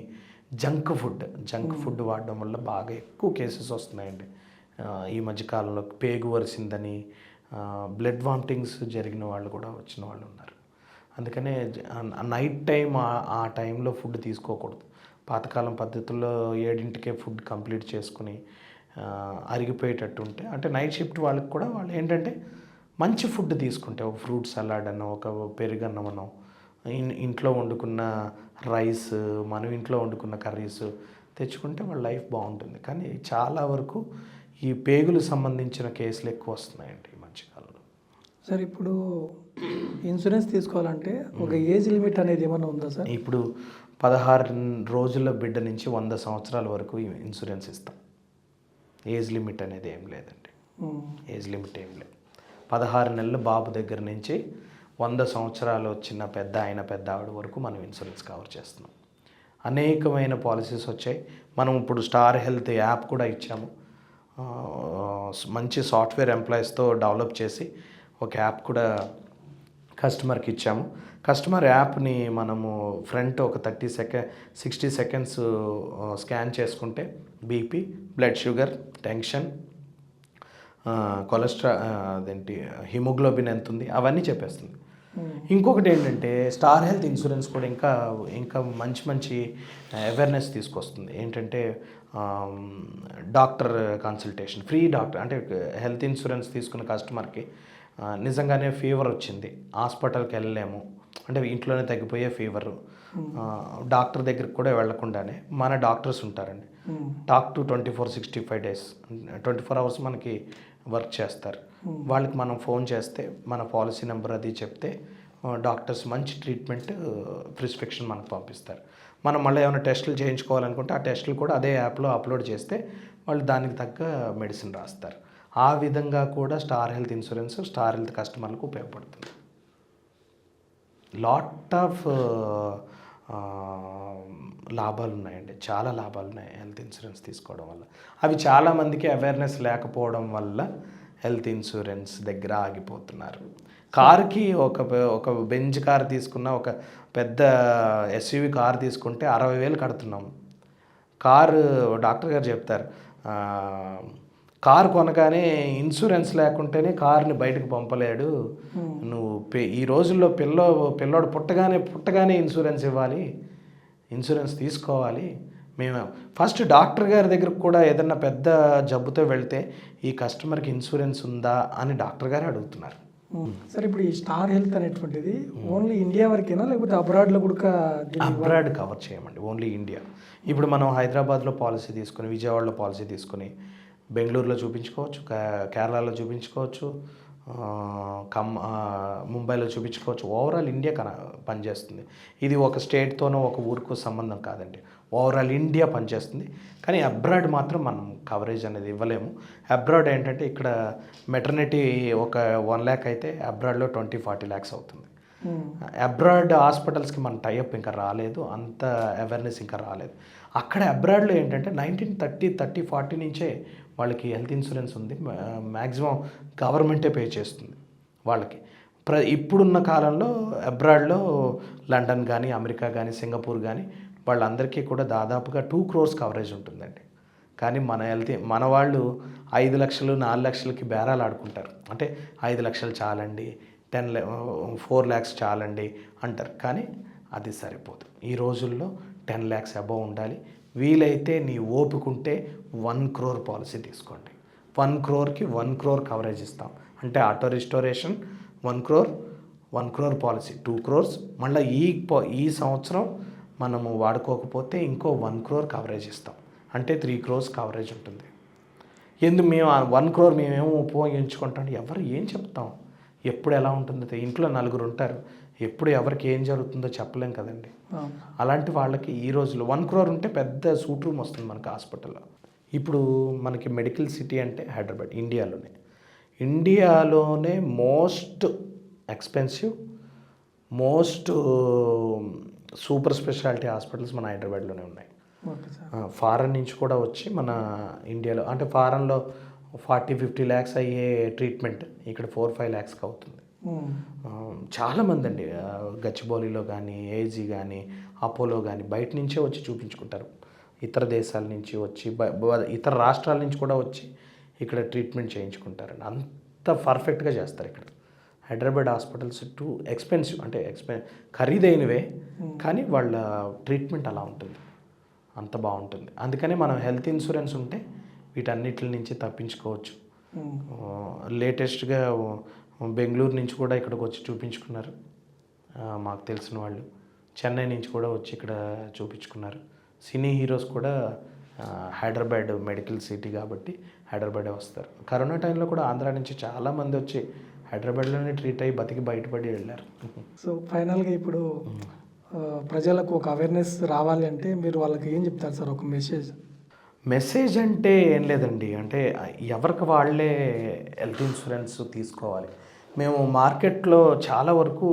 జంక్ ఫుడ్ వాడడం వల్ల బాగా ఎక్కువ కేసెస్ వస్తున్నాయండి. ఈ మధ్యకాలంలో పేగు వరిసిందని, బ్లడ్ వామిటింగ్స్ జరిగిన వాళ్ళు కూడా వచ్చిన వాళ్ళు ఉన్నారు. అందుకనే నైట్ టైం ఆ టైంలో ఫుడ్ తీసుకోకూడదు. పాతకాలం పద్ధతుల్లో 7ంటికే ఫుడ్ కంప్లీట్ చేసుకుని అరిగిపోయేటట్టు ఉంటే, అంటే నైట్ షిఫ్ట్ వాళ్ళకి కూడా వాళ్ళు ఏంటంటే మంచి ఫుడ్ తీసుకుంటే ఒక ఫ్రూట్ సలాడ్ అనో ఒక పెరుగన్నం అనో ఇంట్లో వండుకున్న రైస్ మనం ఇంట్లో వండుకున్న కర్రీస్ తెచ్చుకుంటే వాళ్ళ లైఫ్ బాగుంటుంది. కానీ చాలా వరకు ఈ పేగులు సంబంధించిన కేసులు ఎక్కువ వస్తున్నాయండి ఈ మధ్యకాలంలో. సార్ ఇప్పుడు ఇన్సూరెన్స్ తీసుకోవాలంటే ఒక ఏజ్ లిమిట్ అనేది ఏమైనా ఉందా సార్? ఇప్పుడు 16 రోజుల బిడ్డ నుంచి 100 సంవత్సరాల వరకు ఇన్సూరెన్స్ ఇస్తాం. ఏజ్ లిమిట్ అనేది ఏం లేదండి. ఏజ్ లిమిట్ ఏం లేదు. 16 నెలల బాబు దగ్గర నుంచి 100 సంవత్సరాలు వచ్చిన పెద్ద ఆవిడ వరకు మనం ఇన్సూరెన్స్ కవర్ చేస్తున్నాం. అనేకమైన పాలసీస్ వచ్చాయి. మనం ఇప్పుడు స్టార్ హెల్త్ యాప్ కూడా ఇచ్చాము. మంచి సాఫ్ట్వేర్ ఎంప్లాయీస్తో డెవలప్ చేసి ఒక యాప్ కూడా కస్టమర్కి ఇచ్చాము. కస్టమర్ యాప్ని మనము ఫ్రంట్ ఒక 60 సెకండ్స్ స్కాన్ చేసుకుంటే BP, blood sugar, tension, cholesterol, అదేంటి హిమోగ్లోబిన్ ఎంత ఉంది అవన్నీ చెప్పేస్తుంది. ఇంకొకటి ఏంటంటే స్టార్ హెల్త్ ఇన్సూరెన్స్ కూడా ఇంకా మంచి అవేర్నెస్ తీసుకొస్తుంది. ఏంటంటే డాక్టర్ కన్సల్టేషన్, ఫ్రీ డాక్టర్. అంటే హెల్త్ ఇన్సూరెన్స్ తీసుకున్న కస్టమర్కి నిజంగానే ఫీవర్ వచ్చింది, హాస్పిటల్కి వెళ్ళలేము అంటే ఇంట్లోనే తగ్గిపోయే ఫీవరు, డాక్టర్ దగ్గరికి కూడా వెళ్లకుండానే మన డాక్టర్స్ ఉంటారండి. టాక్ టు 24/65 days 24 hours మనకి వర్క్ చేస్తారు. వాళ్ళకి మనం ఫోన్ చేస్తే మన పాలసీ నెంబర్ అది చెప్తే డాక్టర్స్ మంచి ట్రీట్మెంట్ ప్రిస్క్రిప్షన్ మనకు పంపిస్తారు. మనం మళ్ళీ ఏమైనా టెస్టులు చేయించుకోవాలనుకుంటే ఆ టెస్టులు కూడా అదే యాప్లో అప్లోడ్ చేస్తే వాళ్ళు దానికి తగ్గ మెడిసిన్ రాస్తారు. ఆ విధంగా కూడా star health insurance star health కస్టమర్లకు ఉపయోగపడుతుంది. లాట్ ఆఫ్ లాభాలు ఉన్నాయండి, చాలా లాభాలు ఉన్నాయి హెల్త్ ఇన్సూరెన్స్ తీసుకోవడం వల్ల. అవి చాలామందికి అవేర్నెస్ లేకపోవడం వల్ల హెల్త్ ఇన్సూరెన్స్ దగ్గర ఆగిపోతున్నారు. కార్కి ఒక బెంజ్ కార్ తీసుకున్న, ఒక పెద్ద ఎస్యూవి కార్ తీసుకుంటే 60,000 కడుతున్నాం. కారు డాక్టర్ గారు చెప్తారు, కారు కొనగానే ఇన్సూరెన్స్ లేకుంటేనే కార్ని బయటకు పంపలేడు. నువ్వు ఈ రోజుల్లో పిల్లోడు పుట్టగానే ఇన్సూరెన్స్ ఇవ్వాలి, ఇన్సూరెన్స్ తీసుకోవాలి. మేము ఫస్ట్ డాక్టర్ గారి దగ్గరకు కూడా ఏదన్నా పెద్ద జబ్బుతో వెళ్తే ఈ కస్టమర్కి ఇన్సూరెన్స్ ఉందా అని డాక్టర్ గారు అడుగుతున్నారు. సార్ ఇప్పుడు ఈ స్టార్ హెల్త్ అనేటువంటిది ఓన్లీ ఇండియా వరకేనా లేకపోతే అబ్రాడ్లో కూడా? అబ్రాడ్ కవర్ చేయమండి, ఓన్లీ ఇండియా. ఇప్పుడు మనం హైదరాబాద్లో పాలసీ తీసుకుని, విజయవాడలో పాలసీ తీసుకుని, బెంగళూరులో చూపించుకోవచ్చు, కేరళలో చూపించుకోవచ్చు, ముంబైలో చూపించుకోవచ్చు. ఓవరాల్ ఇండియా పనిచేస్తుంది. ఇది ఒక స్టేట్తోనో ఒక ఊరికో సంబంధం కాదండి, ఓవరాల్ ఇండియా పనిచేస్తుంది. కానీ అబ్రాడ్ మాత్రం మనం కవరేజ్ అనేది ఇవ్వలేము. అబ్రాడ్ ఏంటంటే ఇక్కడ మెటర్నిటీ ఒక 1 lakh అయితే అబ్రాడ్లో 20-40 lakhs అవుతుంది. అబ్రాడ్ హాస్పిటల్స్కి మన టైఅప్ ఇంకా రాలేదు, అంత అవేర్నెస్ ఇంకా రాలేదు. అక్కడ అబ్రాడ్లో ఏంటంటే 1930-40 నుంచే వాళ్ళకి హెల్త్ ఇన్సూరెన్స్ ఉంది. మ్యాక్సిమం గవర్నమెంటే పే చేస్తుంది వాళ్ళకి. ఇప్పుడున్న కాలంలో అబ్రాడ్లో లండన్ కానీ, అమెరికా కానీ, సింగపూర్ కానీ వాళ్ళందరికీ కూడా దాదాపుగా 2 crores కవరేజ్ ఉంటుందండి. కానీ మన వాళ్ళు 5 లక్షలు 4 లక్షలకి బేరాలు ఆడుకుంటారు. అంటే 5 లక్షలు చాలండి, 4 lakhs చాలండి అంటారు. కానీ అది సరిపోదు. ఈ రోజుల్లో 10 lakhs అబవ్ ఉండాలి. వీలైతే నీ ఓపుకుంటే 1 crore పాలసీ తీసుకోండి. 1 crore 1 crore కవరేజ్ ఇస్తాం. అంటే auto restoration 1 crore policy 2 crores. మళ్ళీ ఈ సంవత్సరం మనము వాడుకోకపోతే ఇంకో 1 crore కవరేజ్ ఇస్తాం. అంటే 3 crores కవరేజ్ ఉంటుంది. మేము 1 crore మేమేమో ఉపయోగించుకుంటాం, ఎవరు ఏం చెప్తాం, ఎప్పుడు ఎలా ఉంటుందో. ఇంట్లో 4 ఉంటారు, ఎప్పుడు ఎవరికి ఏం జరుగుతుందో చెప్పలేం కదండి. అలాంటి వాళ్ళకి ఈ రోజుల్లో 1 crore ఉంటే పెద్ద సూట్ రూమ్ వస్తుంది మనకి హాస్పిటల్లో. ఇప్పుడు మనకి మెడికల్ సిటీ అంటే హైదరాబాద్, ఇండియాలోనే most expensive, most super speciality hospitals మన హైదరాబాద్లోనే ఉన్నాయి. ఫారెన్ నుంచి కూడా వచ్చి మన ఇండియాలో, అంటే ఫారెన్లో 40-50 lakhs అయ్యే ట్రీట్మెంట్ ఇక్కడ 4-5 lakhsకి అవుతుంది. చాలామంది అండి గచ్చిబౌలిలో కానీ, ఏజీ కానీ, అపోలో కానీ బయట నుంచే వచ్చి చూపించుకుంటారు. ఇతర దేశాల నుంచి వచ్చి, ఇతర రాష్ట్రాల నుంచి కూడా వచ్చి ఇక్కడ ట్రీట్మెంట్ చేయించుకుంటారండి. అంత పర్ఫెక్ట్గా చేస్తారు ఇక్కడ. హైదరాబాద్ హాస్పిటల్స్ టూ ఎక్స్పెన్సివ్, అంటే ఖరీదైనవే, కానీ వాళ్ళ ట్రీట్మెంట్ అలా ఉంటుంది, అంత బాగుంటుంది. అందుకని మనం హెల్త్ ఇన్సూరెన్స్ ఉంటే వీటన్నిటి నుంచి తప్పించుకోవచ్చు. లేటెస్ట్గా బెంగళూరు నుంచి కూడా ఇక్కడికి వచ్చి చూపించుకున్నారు. మాకు తెలిసిన వాళ్ళు చెన్నై నుంచి కూడా వచ్చి ఇక్కడ చూపించుకున్నారు. సినీ హీరోస్ కూడా హైదరాబాద్ మెడికల్ సిటీ కాబట్టి హైదరాబాదే వస్తారు. కరోనా టైంలో కూడా ఆంధ్ర నుంచి చాలామంది వచ్చి హైదరాబాద్లోనే ట్రీట్ అయ్యి బతికి బయటపడి వెళ్ళారు. సో ఫైనల్గా ఇప్పుడు ప్రజలకు ఒక అవేర్నెస్ రావాలి అంటే మీరు వాళ్ళకి ఏం చెప్తారు సార్, ఒక మెసేజ్ అంటే ఏం లేదండి, అంటే ఎవరికి వాళ్ళే హెల్త్ ఇన్సూరెన్స్ తీసుకోవాలి. మేము మార్కెట్లో చాలా వరకు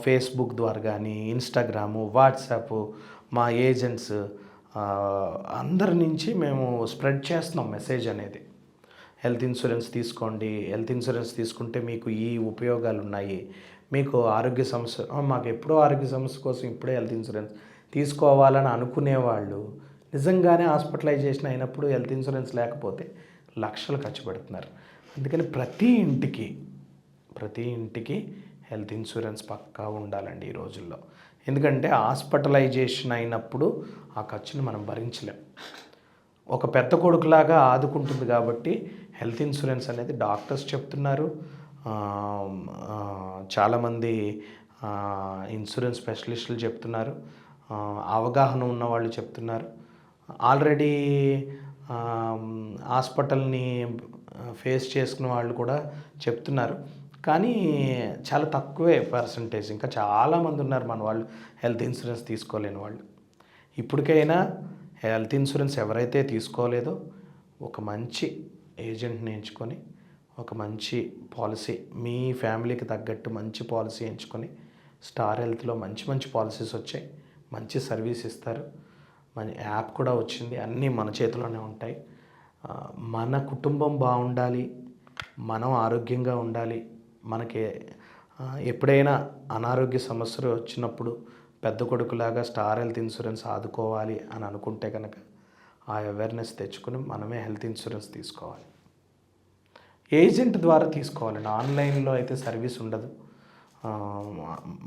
ఫేస్బుక్ ద్వారా కానీ, ఇన్స్టాగ్రాము, వాట్సాప్, మా ఏజెంట్స్ అందరి నుంచి మేము స్ప్రెడ్ చేస్తున్నాం మెసేజ్ అనేది. హెల్త్ ఇన్సూరెన్స్ తీసుకోండి, హెల్త్ ఇన్సూరెన్స్ తీసుకుంటే మీకు ఈ ఉపయోగాలు ఉన్నాయి, మీకు ఆరోగ్య సమస్య, మాకు ఎప్పుడో ఆరోగ్య సమస్య కోసం ఇప్పుడే హెల్త్ ఇన్సూరెన్స్ తీసుకోవాలని అనుకునేవాళ్ళు నిజంగానే హాస్పిటలైజేషన్ అయినప్పుడు హెల్త్ ఇన్సూరెన్స్ లేకపోతే లక్షలు ఖర్చు పెడుతున్నారు. అందుకని ప్రతి ఇంటికి హెల్త్ ఇన్సూరెన్స్ పక్కా ఉండాలండి ఈ రోజుల్లో. ఎందుకంటే హాస్పిటలైజేషన్ అయినప్పుడు ఆ ఖర్చుని మనం భరించలేం. ఒక పెద్ద కొడుకులాగా ఆదుకుంటుంది కాబట్టి హెల్త్ ఇన్సూరెన్స్ అనేది డాక్టర్స్ చెప్తున్నారు, చాలామంది ఇన్సూరెన్స్ స్పెషలిస్టులు చెప్తున్నారు, అవగాహన ఉన్న వాళ్ళు చెప్తున్నారు. ఆల్రెడీ హాస్పిటల్ని ఫేస్ చేసుకున్న వాళ్ళు కూడా చెప్తున్నారు. కానీ చాలా తక్కువే పర్సంటేజ్, ఇంకా చాలామంది ఉన్నారు మన వాళ్ళు హెల్త్ ఇన్సూరెన్స్ తీసుకోలేని వాళ్ళు. ఇప్పటికైనా హెల్త్ ఇన్సూరెన్స్ ఎవరైతే తీసుకోలేదో ఒక మంచి ఏజెంట్ని ఎంచుకొని ఒక మంచి పాలసీ, మీ ఫ్యామిలీకి తగ్గట్టు మంచి పాలసీ ఎంచుకొని, స్టార్ హెల్త్లో మంచి మంచి పాలసీస్ వచ్చాయి, మంచి సర్వీస్ ఇస్తారు, మన యాప్ కూడా వచ్చింది, అన్నీ మన చేతిలోనే ఉంటాయి. మన కుటుంబం బాగుండాలి, మనం ఆరోగ్యంగా ఉండాలి. మనకి ఎప్పుడైనా అనారోగ్య సమస్యలు వచ్చినప్పుడు పెద్ద కొడుకులాగా స్టార్ హెల్త్ ఇన్సూరెన్స్ ఆదుకోవాలి అని అనుకుంటే కనుక ఆ అవేర్నెస్ తెచ్చుకొని మనమే హెల్త్ ఇన్సూరెన్స్ తీసుకోవాలి. ఏజెంట్ ద్వారా తీసుకోవాలండి, ఆన్లైన్లో అయితే సర్వీస్ ఉండదు.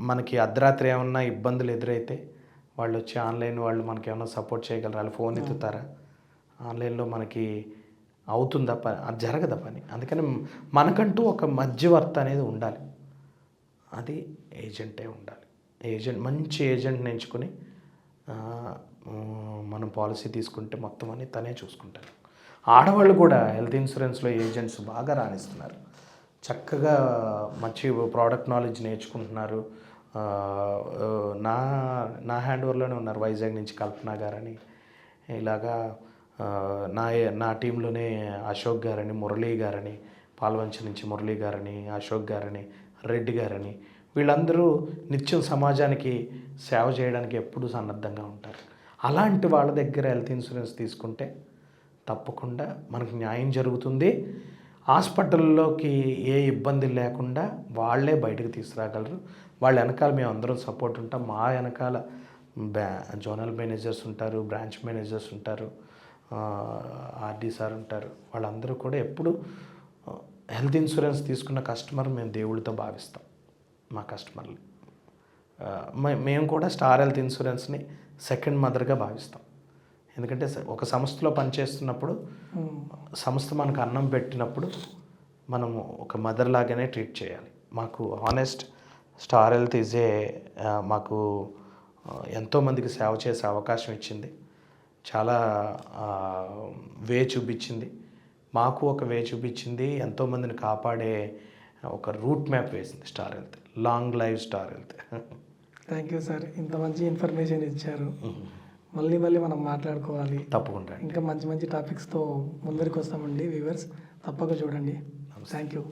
మనకి అర్ధరాత్రి ఏమన్నా ఇబ్బందులు ఎదురైతే వాళ్ళు వచ్చి ఆన్లైన్ వాళ్ళు మనకి ఏమన్నా సపోర్ట్ చేయగలరు, వాళ్ళు ఫోన్ ఎత్తుతారా? ఆన్లైన్లో మనకి అవుతుందా పని? అది జరగదా పని. అందుకని మనకంటూ ఒక మధ్యవర్తి అనేది ఉండాలి, అది ఏజెంటే ఉండాలి. మంచి ఏజెంట్ని ఎంచుకొని మనం పాలసీ తీసుకుంటే మొత్తం అని తనే చూసుకుంటారు. ఆడవాళ్ళు కూడా హెల్త్ ఇన్సూరెన్స్లో ఏజెంట్స్ బాగా రాణిస్తున్నారు, చక్కగా మంచి ప్రోడక్ట్ నాలెడ్జ్ నేర్చుకుంటున్నారు. నా హ్యాండ్ ఓవర్లోనే ఉన్నారు, వైజాగ్ నుంచి కల్పన గారని, ఇలాగా నా టీంలోనే అశోక్ గారని, మురళీ గారని, పాల్వంచ నుంచి మురళీ గారని, అశోక్ గారని, రెడ్డి గారని, వీళ్ళందరూ నిత్యం సమాజానికి సేవ చేయడానికి ఎప్పుడూ సన్నద్ధంగా ఉంటారు. అలాంటి వాళ్ళ దగ్గర హెల్త్ ఇన్సూరెన్స్ తీసుకుంటే తప్పకుండా మనకు న్యాయం జరుగుతుంది. హాస్పిటల్లోకి ఏ ఇబ్బంది లేకుండా వాళ్ళే బయటకు తీసుకురాగలరు. వాళ్ళ వెనకాల మేము అందరం సపోర్ట్ ఉంటాం. మా వెనకాల జోనల్ మేనేజర్స్ ఉంటారు, బ్రాంచ్ మేనేజర్స్ ఉంటారు, ఆర్డీ సార్ ఉంటారు. వాళ్ళందరూ కూడా ఎప్పుడు హెల్త్ ఇన్సూరెన్స్ తీసుకున్న కస్టమర్ మేము దేవుడితో భావిస్తాం. మా కస్టమర్లు మేము కూడా స్టార్ హెల్త్ ఇన్సూరెన్స్ని సెకండ్ మదర్గా భావిస్తాం. ఎందుకంటే ఒక సంస్థలో పనిచేస్తున్నప్పుడు సంస్థ మనకు అన్నం పెట్టినప్పుడు మనము ఒక మదర్ లాగానే ట్రీట్ చేయాలి. మాకు హానెస్ట్ స్టార్ హెల్త్ మాకు ఎంతోమందికి సేవ చేసే అవకాశం ఇచ్చింది, చాలా వే చూపించింది, మాకు ఒక వే చూపించింది, ఎంతోమందిని కాపాడే ఒక రూట్ మ్యాప్ వేసింది star health. Long live star health. Thank you sir, ఇంత మంచి ఇన్ఫర్మేషన్ ఇచ్చారు. మళ్ళీ మనం మాట్లాడుకోవాలి తప్పకుండా. ఇంకా మంచి మంచి టాపిక్స్తో ముందరికి వస్తామండి. వ్యూవర్స్ తప్పక చూడండి. Thank you.